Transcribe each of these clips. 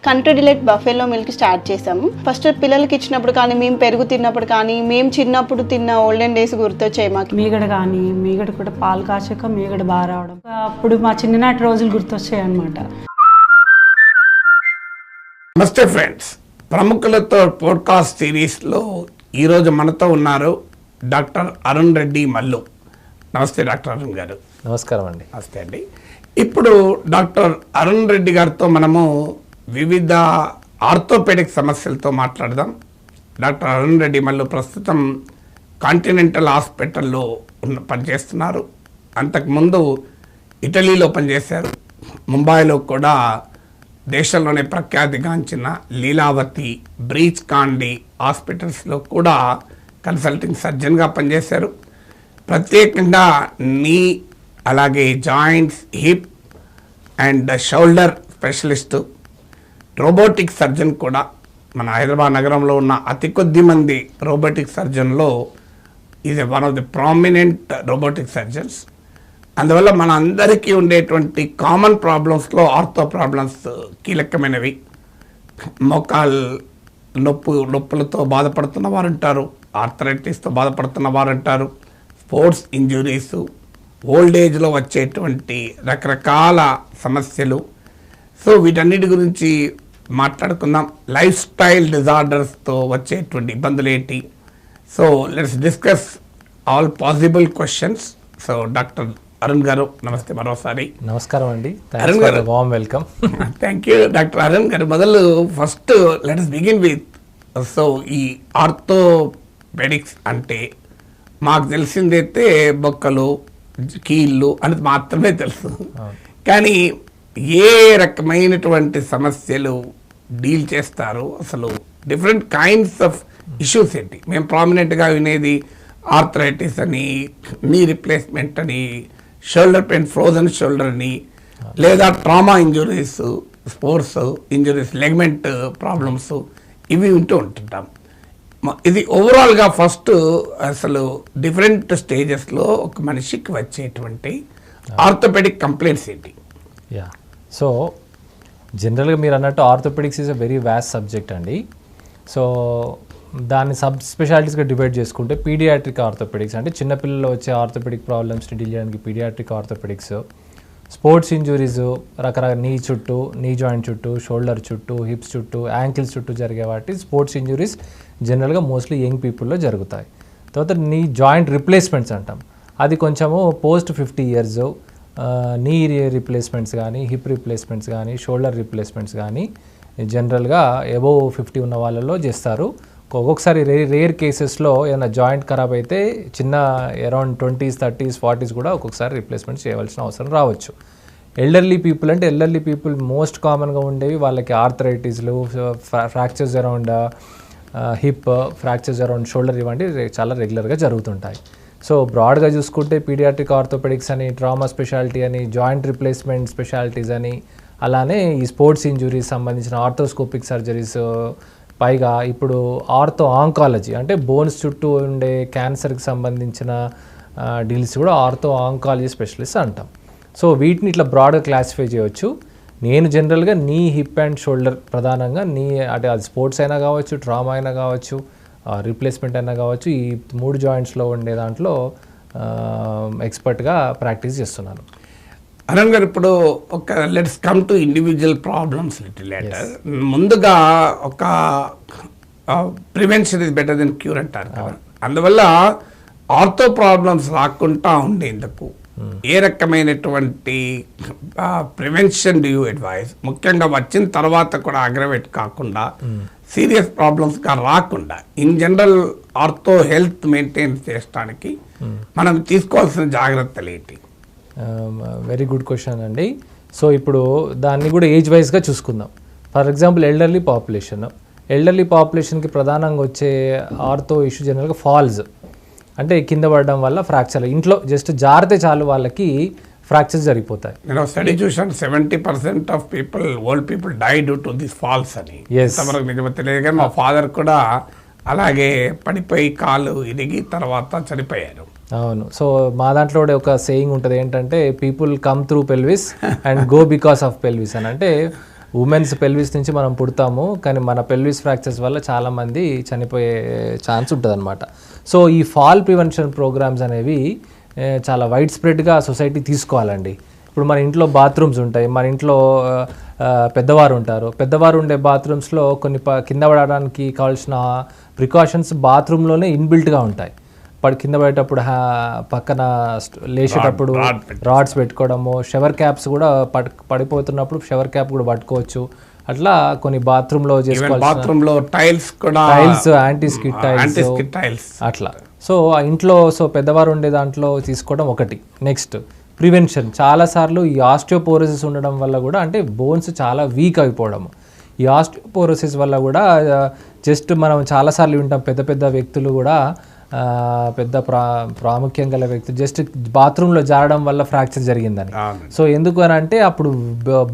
Country delight buffalo milk start చేసాము. First పిల్లలకి ఇచ్చినప్పుడు కానీ, మేము పెరుగు తిన్నప్పుడు కానీ, మేము చిన్నప్పుడు తిన్న ఓల్డెన్ డేస్ గుర్తొచ్చాయి మాకు. మీగడ కూడా పాలు కాచాక మీగడ బాగా రావడం, అప్పుడు మా చిన్ననాటి రోజులు గుర్తొచ్చాయి అన్నమాట. నమస్తే ఫ్రెండ్స్, ప్రముఖులతో పోడ్కాస్ట్ సిరీస్లో ఈరోజు మనతో ఉన్నారు డాక్టర్ అరుణ్ రెడ్డి మల్లు. నమస్తే డాక్టర్ అరుణ్ గారు. నమస్కారం అండి. నమస్తే అండి. ఇప్పుడు డాక్టర్ అరుణ్ రెడ్డి గారితో మనము వివిధ ఆర్థోపెడిక్ సమస్యలతో మాట్లాడదాం. డాక్టర్ అరుణ్ రెడ్డి మల్లు ప్రస్తుతం కాంటినెంటల్ హాస్పిటల్లో పనిచేస్తున్నారు. అంతకుముందు ఇటలీలో పనిచేశారు. ముంబైలో కూడా దేశంలోనే ప్రఖ్యాతిగాంచిన లీలావతి, బ్రీచ్ కాండి హాస్పిటల్స్లో కూడా కన్సల్టింగ్ సర్జన్గా పనిచేశారు. ప్రత్యేకంగా నీ అలాగే joints, hip and shoulder specialist, robotic surgeon కూడా. మన హైదరాబాద్ నగరంలో ఉన్న అతి కొద్ది మంది రోబోటిక్ సర్జన్లో is one of the prominent robotic surgeons. అందువల్ల మన అందరికీ ఉండేటువంటి కామన్ ప్రాబ్లమ్స్లో ఆర్థో ప్రాబ్లమ్స్ కీలకమైనవి. మోకాలు నొప్పులతో బాధపడుతున్న వారు ఉంటారు, ఆర్థరైటిస్తో బాధపడుతున్న వారు ఉంటారు, స్పోర్ట్స్ ఇంజురీస్, ఓల్డ్ ఏజ్లో వచ్చేటువంటి రకరకాల సమస్యలు. సో వీటన్నిటి గురించి మాట్లాడుకుందాం. లైఫ్ స్టైల్ డిజార్డర్స్తో వచ్చేటువంటి ఇబ్బందులు ఏంటి? So let's discuss all possible questions. So doctor Arun garu నమస్తే మరోసారి. నమస్కారం అండి. Arun garu, warm welcome. Thank you. Doctor Arun garu, మొదలు first let us begin with, so ఈ ఆర్థోపెడిక్స్ అంటే మాకు తెలిసిందైతే బొక్కలు, కీళ్ళు అనేది మాత్రమే తెలుసు. కానీ ఏ రకమైనటువంటి సమస్యలు డీల్ చేస్తారు, అసలు డిఫరెంట్ కైండ్స్ ఆఫ్ ఇష్యూస్ ఏంటి? మేము ప్రామినెంట్గా వినేది ఆర్థరైటిస్ అని, నీ రిప్లేస్మెంట్ అని, షోల్డర్ పెయిన్, ఫ్రోజన్ షోల్డర్ అని, లేదా trauma injuries, sports injuries, ligament problems, ఇవి వింటూ ఉంటుంటాం. ఇది ఓవరాల్గా ఫస్ట్ అసలు డిఫరెంట్ స్టేజెస్లో ఒక మనిషికి వచ్చేటువంటి ఆర్థోపెడిక్ కంప్లైంట్స్ ఏంటి? యా, సో జనరల్గా మీరు అన్నట్టు orthopaedics is a very vast subject అండి. సో దాన్ని సబ్ స్పెషాలిటీస్గా డివైడ్ చేసుకుంటే పీడియాట్రిక్ ఆర్థోపెడిక్స్ అంటే చిన్నపిల్లల్లో వచ్చే ఆర్థోపెడిక్ ప్రాబ్లమ్స్ని డీల్ చేయడానికి పీడియాట్రిక్ ఆర్థోపెడిక్స్, స్పోర్ట్స్ ఇంజురీస్ రకరకాల నీ చుట్టూ, నీ జాయింట్ చుట్టూ, షోల్డర్ చుట్టూ, హిప్స్ చుట్టూ, యాంకిల్స్ చుట్టూ జరిగే వాటి స్పోర్ట్స్ ఇంజురీస్ జనరల్గా మోస్ట్లీ యంగ్ పీపుల్లో జరుగుతాయి. తర్వాత నీ జాయింట్ రిప్లేస్మెంట్స్ అంటాం, అది కొంచెము పోస్ట్ 50 years నీ రిప్లేస్మెంట్స్ కానీ, హిప్ రిప్లేస్మెంట్స్ కానీ, షోల్డర్ రిప్లేస్మెంట్స్ కానీ జనరల్గా అబోవ్ 50 ఉన్న వాళ్ళలో చేస్తారు. ఒక్కొక్కసారి రేర్ కేసెస్లో ఏదైనా జాయింట్ ఖరాబ్ అయితే చిన్న అరౌండ్ 20s, 30s, 40s కూడా ఒక్కొక్కసారి రిప్లేస్మెంట్ చేయవలసిన అవసరం రావచ్చు. ఎల్డర్లీ పీపుల్ అంటే ఎల్డర్లీ పీపుల్ మోస్ట్ కామన్గా ఉండేవి వాళ్ళకి ఆర్థరైటిస్లు, fractures around hip, fractures around shoulder, ఇవంటి చాలా రెగ్యులర్గా జరుగుతుంటాయి. సో బ్రాడ్గా చూసుకుంటే పీడియాట్రిక్ ఆర్థోపెడిక్స్ అని, ట్రామా స్పెషాలిటీ అని, జాయింట్ రిప్లేస్మెంట్ స్పెషాలిటీస్ అని, అలానే ఈ స్పోర్ట్స్ ఇంజురీస్ సంబంధించిన ఆర్థోస్కోపిక్ సర్జరీస్, పైగా ఇప్పుడు ఆర్థో ఆంకాలజీ అంటే బోన్స్ చుట్టూ ఉండే క్యాన్సర్కి సంబంధించిన డీల్స్ కూడా ఆర్థో ఆంకాలజీ స్పెషలిస్ట్ అంటాం. సో వీటిని ఇట్లా బ్రాడ్గా క్లాసిఫై చేయవచ్చు. నేను జనరల్గా నీ హిప్ అండ్ షోల్డర్ ప్రధానంగా అంటే అది స్పోర్ట్స్ అయినా కావచ్చు, ట్రామా అయినా కావచ్చు, రీప్లేస్మెంట్ అయినా కావచ్చు, ఈ 3 జాయింట్స్లో ఉండే దాంట్లో ఎక్స్పర్ట్గా ప్రాక్టీస్ చేస్తున్నాను. అరుణ్ గారు, ఇప్పుడు ఒక let's come to individual problems little later. ముందుగా ఒక prevention is better than cure అంటారు కదా. అందువల్ల ఆర్థో ప్రాబ్లమ్స్ రాకుండా ఉండేందుకు ఏ రకమైనటువంటి ప్రివెన్షన్ డూ యూ అడ్వైజ్? ముఖ్యంగా వచ్చిన తర్వాత కూడా అగ్రవేట్ కాకుండా, సీరియస్ ప్రాబ్లమ్స్గా రాకుండా, in general ortho health maintain చేయడానికి మనం తీసుకోవాల్సిన జాగ్రత్తలు ఏంటి? వెరీ గుడ్ క్వశ్చన్ అండి. సో ఇప్పుడు దాన్ని కూడా ఏజ్ వైజ్గా చూసుకుందాం. ఫర్ ఎగ్జాంపుల్ ఎల్డర్లీ పాపులేషన్కి ప్రధానంగా వచ్చే ఆర్థో ఇష్యూ జనరల్గా ఫాల్స్, అంటే కింద పడడం వల్ల ఫ్రాక్చర్, ఇంట్లో జస్ట్ జారితే చాలు వాళ్ళకి ఫ్రాక్చర్స్ జరిగిపోతాయి. నేను స్టడీ చూసాను, 70% of people, old people die due to this falls అని. ఎంతవరకు నిజమో తెలియదు కానీ మా ఫాదర్ కూడా అలాగే పడిపోయి కాలు ఇరిగి తర్వాత చనిపోయారు. అవును. సో మా దాంట్లో కూడా ఒక సేయింగ్ ఉంటుంది ఏంటంటే, people come through pelvis and go because of pelvis అని. అంటే ఉమెన్స్ పెల్విస్ నుంచి మనం పుడతాము, కానీ మన పెల్విస్ ఫ్రాక్చర్స్ వల్ల చాలామంది చనిపోయే ఛాన్స్ ఉంటుంది అనమాట. సో ఈ ఫాల్ ప్రివెన్షన్ ప్రోగ్రామ్స్ అనేవి చాలా వైడ్ స్ప్రెడ్గా సొసైటీ తీసుకోవాలండి. ఇప్పుడు మన ఇంట్లో బాత్రూమ్స్ ఉంటాయి, మన ఇంట్లో పెద్దవారు ఉంటారు, పెద్దవారు ఉండే బాత్రూమ్స్లో కొన్ని కింద పడడానికి కావాల్సిన ప్రికాషన్స్ బాత్రూంలోనే ఇన్బిల్ట్గా ఉంటాయి. కింద పడేటప్పుడు పక్కన లేచేటప్పుడు రాడ్స్ పెట్టుకోవడము, షవర్ క్యాప్స్ కూడా పడిపోతున్నప్పుడు షవర్ క్యాప్ కూడా పట్టుకోవచ్చు. అట్లా కొన్ని బాత్రూంలో బాత్రూంలో టైల్స్ యాంటీ స్కిడ్ టైల్స్ అట్లా. సో ఆ ఇంట్లో పెద్దవారు ఉండే దాంట్లో తీసుకోవడం ఒకటి. Next prevention. చాలాసార్లు ఈ ఆస్టియోపోరోసిస్ ఉండడం వల్ల కూడా, అంటే బోన్స్ చాలా వీక్ అయిపోవడం, ఈ ఆస్టియోపోరోసిస్ వల్ల కూడా జస్ట్ మనం చాలాసార్లు వింటాం పెద్ద పెద్ద వ్యక్తులు కూడా, పెద్ద ప్రాముఖ్యం గల వ్యక్తులు జస్ట్ బాత్రూంలో జారడం వల్ల ఫ్రాక్చర్ జరిగిందని. సో ఎందుకు అని అంటే అప్పుడు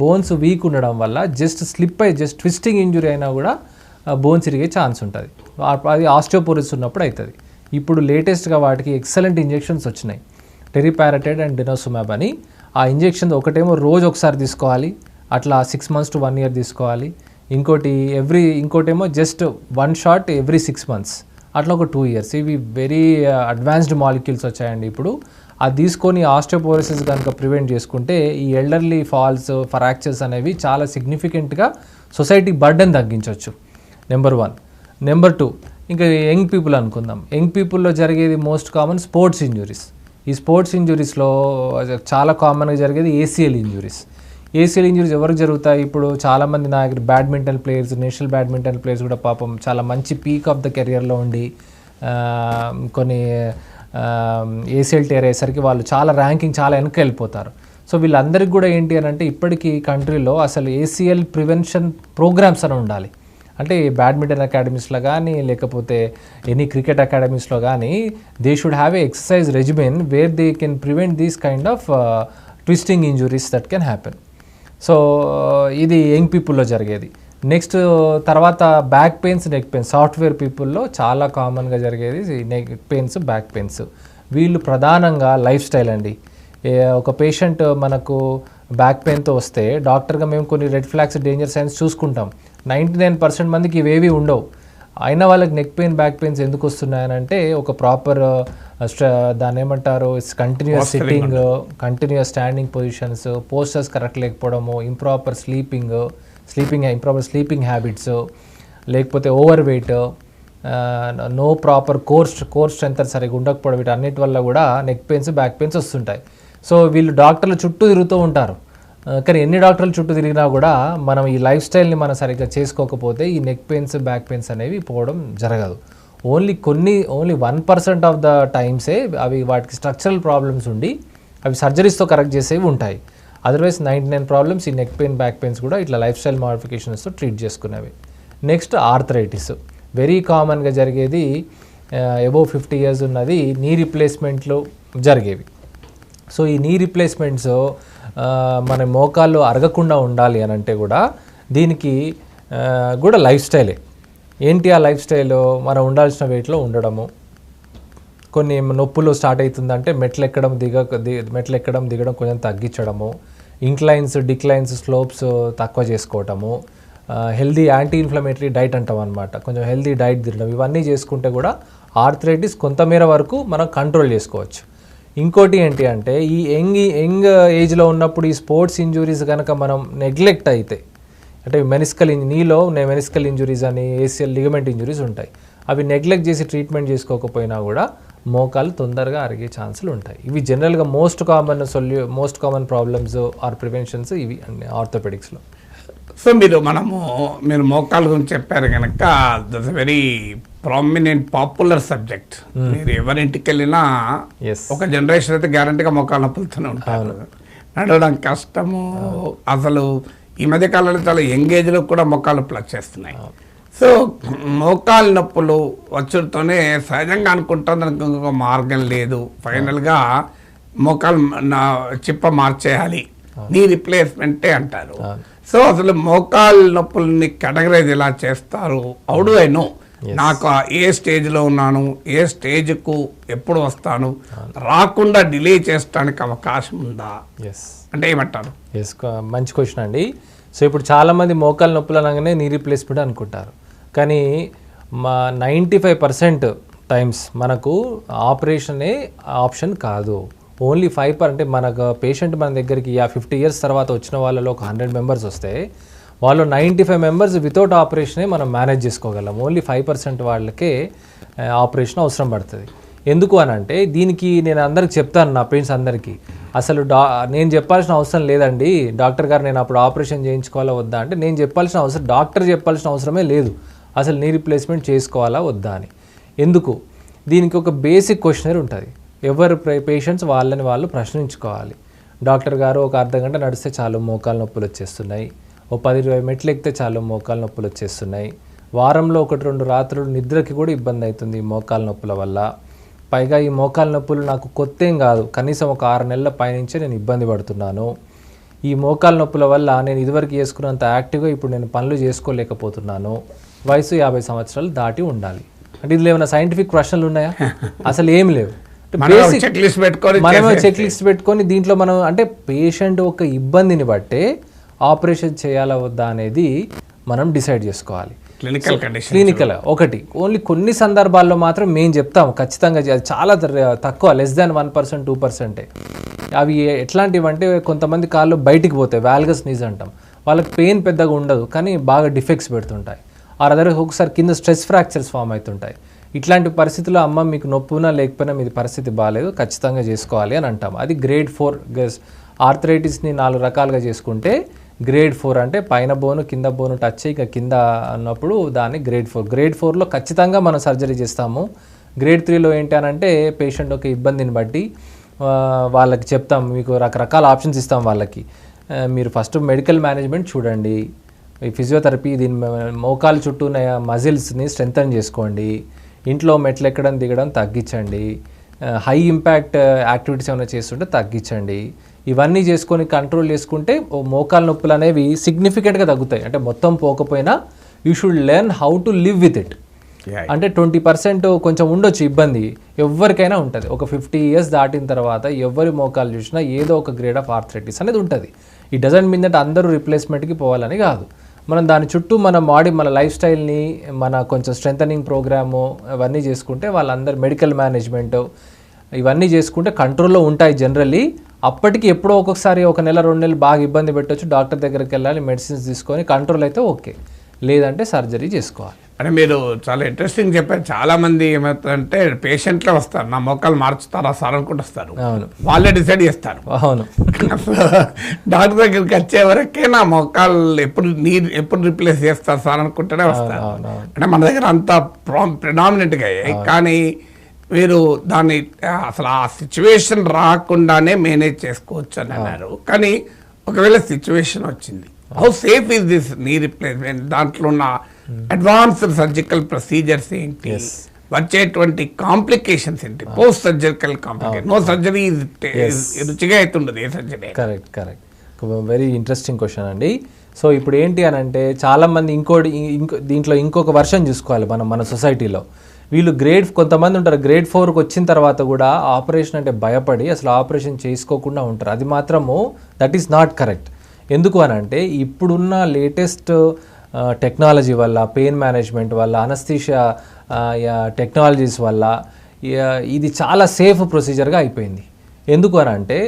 బోన్స్ వీక్ ఉండడం వల్ల జస్ట్ స్లిప్ అయ్యి జస్ట్ ట్విస్టింగ్ ఇంజురీ అయినా కూడా బోన్స్ ఇరిగే ఛాన్స్ ఉంటుంది. అది ఆస్టియోపోరోసిస్ ఉన్నప్పుడు అవుతుంది. ఇప్పుడు లేటెస్ట్గా వాటికి ఎక్సలెంట్ ఇంజెక్షన్స్ వచ్చినాయి, టెరిపారటైడ్ అండ్ డెనోసుమాబ్ అని. ఆ ఇంజెక్షన్ ఒకటేమో రోజు ఒకసారి తీసుకోవాలి, అట్లా 6 months to 1 year తీసుకోవాలి. ఇంకోటేమో జస్ట్ 1 shot every 6 months, అట్లా ఒక 2 years. ఇవి వెరీ అడ్వాన్స్డ్ మాలిక్యూల్స్ వచ్చాయండి ఇప్పుడు. అది తీసుకొని ఆస్టియోపోరోసిస్ కనుక ప్రివెంట్ చేసుకుంటే ఈ ఎల్డర్లీ ఫాల్స్ ఫ్రాక్చర్స్ అనేవి చాలా సిగ్నిఫికెంట్గా సొసైటీ బర్డెన్ తగ్గించవచ్చు. నెంబర్ 1. నెంబర్ 2, ఇంకా యంగ్ పీపుల్ అనుకుందాం. యంగ్ పీపుల్లో జరిగేది మోస్ట్ కామన్ స్పోర్ట్స్ ఇంజురీస్. ఈ స్పోర్ట్స్ ఇంజురీస్లో చాలా కామన్గా జరిగేది ఏసీఎల్ ఇంజురీస్. ఏసీఎల్ ఇంజురీస్ ఎవరికి జరుగుతాయి? ఇప్పుడు చాలామంది నా దగ్గర badminton players, national badminton players కూడా పాపం చాలా మంచి పీక్ ఆఫ్ ద కెరియర్లో ఉండి కొన్ని ఏసీఎల్ టేర్ అయ్యేసరికి వాళ్ళు చాలా ర్యాంకింగ్ చాలా వెనక్కి వెళ్ళిపోతారు. సో వీళ్ళందరికీ కూడా ఏంటి అని అంటే ఇప్పటికీ కంట్రీలో అసలు ఏసీఎల్ ప్రివెన్షన్ ప్రోగ్రామ్స్ అని ఉండాలి. అంటే బ్యాడ్మింటన్ అకాడమీస్లో కానీ లేకపోతే ఎనీ క్రికెట్ అకాడమీస్లో కానీ they should have a exercise regimen where they can prevent these kind of twisting injuries that can happen. So ఇది యంగ్ పీపుల్లో జరిగేది. నెక్స్ట్ తర్వాత back pains, neck pains. Software పీపుల్లో చాలా కామన్గా జరిగేది నెక్ పెయిన్స్, బ్యాక్ పెయిన్స్. వీళ్ళు ప్రధానంగా లైఫ్ స్టైల్ అండి. ఒక పేషెంట్ మనకు బ్యాక్ పెయిన్తో వస్తే డాక్టర్గా మేము కొన్ని రెడ్ ఫ్లాగ్స్, డేంజర్ సైన్స్ చూసుకుంటాం. 99% మందికి ఇవేవి ఉండవు. అయినా వాళ్ళకి నెక్ పెయిన్, బ్యాక్ పెయిన్స్ ఎందుకు వస్తున్నాయనంటే ఒక ప్రాపర్ దాన్ని ఏమంటారు continuous sitting, continuous standing positions, postures correct లేకపోవడము, ఇంప్రాపర్ స్లీపింగ్ హ్యాబిట్స్, లేకపోతే overweight, no proper core strength సరిగ్గా ఉండకపోవడం, వీటి అన్నిటి వల్ల కూడా నెక్ పెయిన్స్, బ్యాక్ పెయిన్స్ వస్తుంటాయి. సో వీళ్ళు డాక్టర్ల చుట్టూ తిరుగుతూ ఉంటారు. కానీ ఎన్ని డాక్టర్ల చుట్టూ తిరిగినా కూడా మనం ఈ లైఫ్ స్టైల్ని మనం సరిగ్గా చేసుకోకపోతే ఈ నెక్ పెయిన్స్, బ్యాక్ పెయిన్స్ అనేవి పోవడం జరగదు. ఓన్లీ 1% ఆఫ్ ద టైమ్సే అవి వాటికి స్ట్రక్చరల్ ప్రాబ్లమ్స్ ఉండి అవి సర్జరీస్తో కరెక్ట్ చేసేవి ఉంటాయి. అదర్వైజ్ 99 ప్రాబ్లమ్స్ ఈ నెక్ పెయిన్, బ్యాక్ పెయిన్స్ కూడా ఇట్లా లైఫ్ స్టైల్ మోడిఫికేషన్స్తో ట్రీట్ చేసుకునేవి. Next arthritis. వెరీ కామన్గా జరిగేది అబోవ్ 50 years ఉన్నది నీ రీప్లేస్మెంట్లు జరిగేవి. సో ఈ నీ రీప్లేస్మెంట్స్ మన మోకాళ్ళు అరగకుండా ఉండాలి అని అంటే కూడా దీనికి కూడా లైఫ్ స్టైలే. ఏంటి ఆ లైఫ్ స్టైల్? మనం ఉండాల్సిన వెయిట్లో ఉండడము, కొన్ని నొప్పులు స్టార్ట్ అవుతుందంటే మెట్లు ఎక్కడం దిగడం కొంచెం తగ్గించడము, ఇంక్లైన్స్, డిక్లైన్స్, స్లోప్స్ తక్కువ చేసుకోవటము, హెల్దీ యాంటీ ఇన్ఫ్లమేటరీ డైట్ అంటాం అనమాట, కొంచెం హెల్దీ డైట్ తినడం, ఇవన్నీ చేసుకుంటే కూడా ఆర్థరైటిస్ కొంతమేర వరకు మనం కంట్రోల్ చేసుకోవచ్చు. ఇంకోటి ఏంటి అంటే ఈ యంగ్ ఏజ్లో ఉన్నప్పుడు ఈ స్పోర్ట్స్ ఇంజురీస్ కనుక మనం నెగ్లెక్ట్ అయితే, అంటే నీలో మెనిస్కల్ ఇంజురీస్ అని, ఏసీఎల్ లిగమెంట్ ఇంజురీస్ ఉంటాయి, అవి నెగ్లెక్ట్ చేసి ట్రీట్మెంట్ చేసుకోకపోయినా కూడా మోకాలు తొందరగా అరిగే ఛాన్సులు ఉంటాయి. ఇవి జనరల్గా most common problems or preventions ఇవి అండి ఆర్థోపెడిక్స్లో. సో మీరు మోకాళ్ళ గురించి చెప్పారు కనుక that's very prominent popular subject. మీరు ఎవరింటికి వెళ్ళినా ఒక జనరేషన్ అయితే గ్యారంటీగా మోకాళ్ళ నొప్పులతోనే ఉంటారు, నడవడం కష్టము. అసలు ఈ మధ్య కాలంలో చాలా యంగ్ ఏజ్లో కూడా మోకాళ్ళు నొప్పులు వచ్చేస్తున్నాయి. సో మోకాళ్ళ నొప్పులు వచ్చుతోనే సహజంగా అనుకుంటాం దానికి ఇంకొక మార్గం లేదు, ఫైనల్గా మోకాలు చిప్ప మార్చేయాలి, నీ రిప్లేస్మెంటే అంటారు. సో అసలు మోకాళ్ళ నొప్పుల్ని కేటగరైజ్ ఎలా చేస్తారు? హౌ డు ఐ నో నాకు ఏ స్టేజ్లో ఉన్నాను, ఏ స్టేజ్కు ఎప్పుడు వస్తాను, రాకుండా డిలే చేయడానికి అవకాశం ఉందా అంటే ఏమంటారు? మంచి క్వశ్చన్ అండి. సో ఇప్పుడు చాలామంది మోకాలు నొప్పులు అనగానే నీ రీప్లేస్మెంట్ అనుకుంటారు, కానీ మా 95% టైమ్స్ మనకు ఆపరేషనే ఆప్షన్ కాదు. ఓన్లీ 5 అంటే మనకు పేషెంట్ మన దగ్గరికి 50 ఇయర్స్ తర్వాత వచ్చిన వాళ్ళలో ఒక 100 మెంబర్స్ వస్తే వాళ్ళు 95 మెంబర్స్ వితౌట్ ఆపరేషనే మనం మేనేజ్ చేసుకోగలం. ఓన్లీ 5% వాళ్ళకే ఆపరేషన్ అవసరం పడుతుంది. ఎందుకు అని అంటే దీనికి నేను అందరికి చెప్తాను, నా పేషెంట్స్ అందరికీ, అసలు నేను చెప్పాల్సిన అవసరం లేదండి డాక్టర్ గారు, నేను అప్పుడు ఆపరేషన్ చేయించుకోవాలా వద్దా అంటే నేను చెప్పాల్సిన అవసరం, డాక్టర్ చెప్పాల్సిన అవసరమే లేదు అసలు నీ రీప్లేస్మెంట్ చేసుకోవాలా వద్దా అని. ఎందుకు? దీనికి ఒక బేసిక్ క్వశ్చనర్ ఉంటుంది. ఎవరు పేషెంట్స్ వాళ్ళని వాళ్ళు ప్రశ్నించుకోవాలి. డాక్టర్ గారు ఒక అర్ధగంట నడిస్తే చాలు మోకాలు నొప్పులు వచ్చేస్తున్నాయి, ఓ 10-20 మెట్లు ఎక్కితే చాలు మోకాలు నొప్పులు వచ్చేస్తున్నాయి, వారంలో 1-2 రాత్రులు నిద్రకి కూడా ఇబ్బంది అవుతుంది ఈ మోకాలు నొప్పుల వల్ల, పైగా ఈ మోకాలు నొప్పులు నాకు కొత్త ఏం కాదు, కనీసం ఒక 6 నెలల పైనుంచే నేను ఇబ్బంది పడుతున్నాను, ఈ మోకాలు నొప్పుల వల్ల నేను ఇదివరకు చేసుకున్నంత యాక్టివ్గా ఇప్పుడు నేను పనులు చేసుకోలేకపోతున్నాను, వయసు 50 సంవత్సరాలు దాటి ఉండాలి. అంటే ఇది ఏమైనా సైంటిఫిక్ ప్రశ్నలు ఉన్నాయా? అసలు ఏం లేవు. మనమే చెక్ లిస్ట్ పెట్టుకొని దీంట్లో మనం అంటే పేషెంట్ ఒక ఇబ్బందిని బట్టే ఆపరేషన్ చేయాలా వద్దా అనేది మనం డిసైడ్ చేసుకోవాలి. క్లినికల్ ఒకటి ఓన్లీ కొన్ని సందర్భాల్లో మాత్రం మేము చెప్తాం ఖచ్చితంగా, చాలా తక్కువ, <1%, 2%. అవి ఎట్లాంటివి అంటే కొంతమంది కాళ్ళు బయటికి పోతాయి, వాల్గస్ నీస్ అంటాం, వాళ్ళకి పెయిన్ పెద్దగా ఉండదు కానీ బాగా డిఫెక్ట్స్ పెడుతుంటాయి, అదర్ ఒకసారి కింద స్ట్రెస్ ఫ్రాక్చర్స్ ఫామ్ అవుతుంటాయి. ఇట్లాంటి పరిస్థితుల్లో అమ్మ మీకు నొప్పునా లేకపోయినా మీది పరిస్థితి బాగాలేదు ఖచ్చితంగా చేసుకోవాలి అని అంటాం. అది గ్రేడ్ 4 ఆర్థరైటిస్ని 4 రకాలుగా చేసుకుంటే గ్రేడ్ 4 అంటే పైన బోను కింద బోను టచ్ ఇక కింద అన్నప్పుడు దాన్ని గ్రేడ్ 4. గ్రేడ్ 4లో ఖచ్చితంగా మనం సర్జరీ చేస్తాము. గ్రేడ్ 3లో ఏంటి అని అంటే పేషెంట్ ఒక ఇబ్బందిని బట్టి వాళ్ళకి చెప్తాం, మీకు రకరకాల ఆప్షన్స్ ఇస్తాం వాళ్ళకి. మీరు ఫస్ట్ మెడికల్ మేనేజ్మెంట్ చూడండి, ఈ ఫిజియోథెరపీ, దీని మోకాలు చుట్టూ ఉన్న మజిల్స్ని స్ట్రెంథన్ చేసుకోండి, ఇంట్లో మెట్లు ఎక్కడం దిగడం తగ్గించండి, హై ఇంపాక్ట్ యాక్టివిటీస్ ఏమైనా చేస్తుంటే తగ్గించండి. ఇవన్నీ చేసుకొని కంట్రోల్ చేసుకుంటే మోకాలు నొప్పులు అనేవి సిగ్నిఫికెంట్గా తగ్గుతాయి. అంటే మొత్తం పోకపోయినా you should learn how to live with it. అంటే 20% కొంచెం ఉండొచ్చు ఇబ్బంది, ఎవరికైనా ఉంటుంది. ఒక 50 ఇయర్స్ దాటిన తర్వాత ఎవరి మోకాలు చూసినా ఏదో ఒక గ్రేడ్ ఆఫ్ ఆర్థరైటిస్ అనేది ఉంటుంది. ఈ డజంట్ మీన్ దట్ అందరూ రిప్లేస్మెంట్కి పోవాలని కాదు. మనం దాని చుట్టూ మన బాడీ, మన లైఫ్ స్టైల్ని, మన కొంచెం స్ట్రెంథనింగ్ ప్రోగ్రాము అవన్నీ చేసుకుంటే వాళ్ళందరూ మెడికల్ మేనేజ్మెంట్ ఇవన్నీ చేసుకుంటే కంట్రోల్లో ఉంటాయి జనరల్లీ. అప్పటికి ఎప్పుడో ఒక్కొక్కసారి 1 నెల 2 నెలలు బాగా ఇబ్బంది పెట్టవచ్చు, డాక్టర్ దగ్గరికి వెళ్ళాలి, మెడిసిన్స్ తీసుకొని కంట్రోల్ అయితే ఓకే, లేదంటే సర్జరీ చేసుకోవాలి. అంటే మీరు చాలా ఇంట్రెస్టింగ్ చెప్పారు. చాలా మంది ఏమవుతుందంటే పేషెంట్లే వస్తారు, నా మోకాలు మార్చుతారా సార్ అనుకుంటూ వస్తారు, వాళ్ళే డిసైడ్ చేస్తారు. అవును, డాక్టర్ దగ్గరికి వచ్చే వరకే నా మోకాలు ఎప్పుడు రిప్లేస్ చేస్తారు సార్ అనుకుంటూనే వస్తారు. అంటే మన దగ్గర అంత ప్రిడామినెంట్గా అయ్యాయి, కానీ మీరు దాన్ని అసలు ఆ సిచ్యువేషన్ రాకుండానే మేనేజ్ చేసుకోవచ్చు అని అన్నారు. కానీ ఒకవేళ సిచ్యువేషన్ వచ్చింది, how safe is this knee replacement? దాంట్లో ఉన్న అడ్వాన్స్డ్ సర్జికల్ ప్రొసీజర్స్ ఏంటి, వచ్చేటువంటి కాంప్లికేషన్స్ ఏంటి, post surgical complication? No surgery రుచిగా అవుతుండదు ఏ surgery. Correct, very interesting question అండి. సో ఇప్పుడు ఏంటి అని అంటే చాలామంది దీంట్లో ఇంకొక వర్షన్ చూసుకోవాలి మన సొసైటీలో. వీళ్ళు కొంతమంది ఉంటారు గ్రేడ్ 4కి వచ్చిన తర్వాత కూడా ఆపరేషన్ అంటే భయపడి అసలు ఆపరేషన్ చేసుకోకుండా ఉంటారు. అది మాత్రము దట్ ఈస్ నాట్ కరెక్ట్. ఎందుకు అని అంటే ఇప్పుడున్న లేటెస్ట్ టెక్నాలజీ వల్ల, పెయిన్ మేనేజ్మెంట్ వల్ల, అనస్థీషియా టెక్నాలజీస్ వల్ల ఇది చాలా సేఫ్ ప్రొసీజర్గా అయిపోయింది. ఎందుకు అని అంటే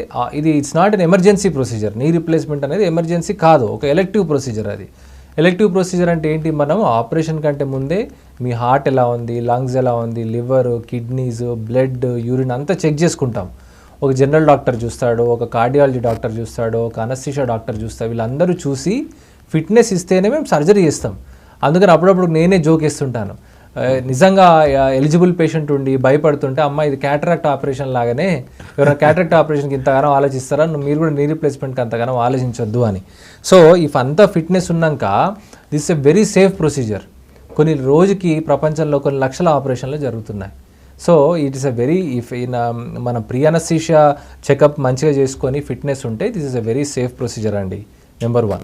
it's not an emergency procedure. Knee replacement అనేది ఎమర్జెన్సీ కాదు, ఒక ఎలెక్టివ్ ప్రొసీజర్. అది ఎలెక్టివ్ ప్రొసీజర్ అంటే ఏంటి, మనం ఆపరేషన్ కంటే ముందే మీ హార్ట్ ఎలా ఉంది, లంగ్స్ ఎలా ఉంది, లివర్, కిడ్నీస్, బ్లడ్, యూరిన్ అంతా చెక్ చేసుకుంటాం. ఒక జనరల్ డాక్టర్ చూస్తాడు, ఒక కార్డియాలజీ డాక్టర్ చూస్తాడు, ఒక అనస్థీషియా డాక్టర్ చూస్తాడు. వీళ్ళందరూ చూసి ఫిట్నెస్ ఇస్తేనే మేము సర్జరీ చేస్తాం. అందుకని అప్పుడప్పుడు నేనే జోక్ వేస్తుంటాను, నిజంగా ఎలిజిబుల్ పేషెంట్ ఉండి భయపడుతుంటే అమ్మ ఇది క్యాటరాక్ట్ ఆపరేషన్ లాగానే, ఎవరైనా క్యాటరాక్ట్ ఆపరేషన్కి ఇంతగానో ఆలోచిస్తారా, మీరు కూడా నీ రీప్లేస్మెంట్కి అంతగానో ఆలోచించొద్దు అని. సో ఇఫ్ అంతా ఫిట్నెస్ ఉన్నాక this a very safe procedure. కొన్ని రోజుకి ప్రపంచంలో కొన్ని లక్షల ఆపరేషన్లు జరుగుతున్నాయి. So it is a very మన ప్రీ అనస్థీషియా చెకప్ మంచిగా చేసుకొని ఫిట్నెస్ ఉంటే this is a very safe procedure అండి, నెంబర్ 1.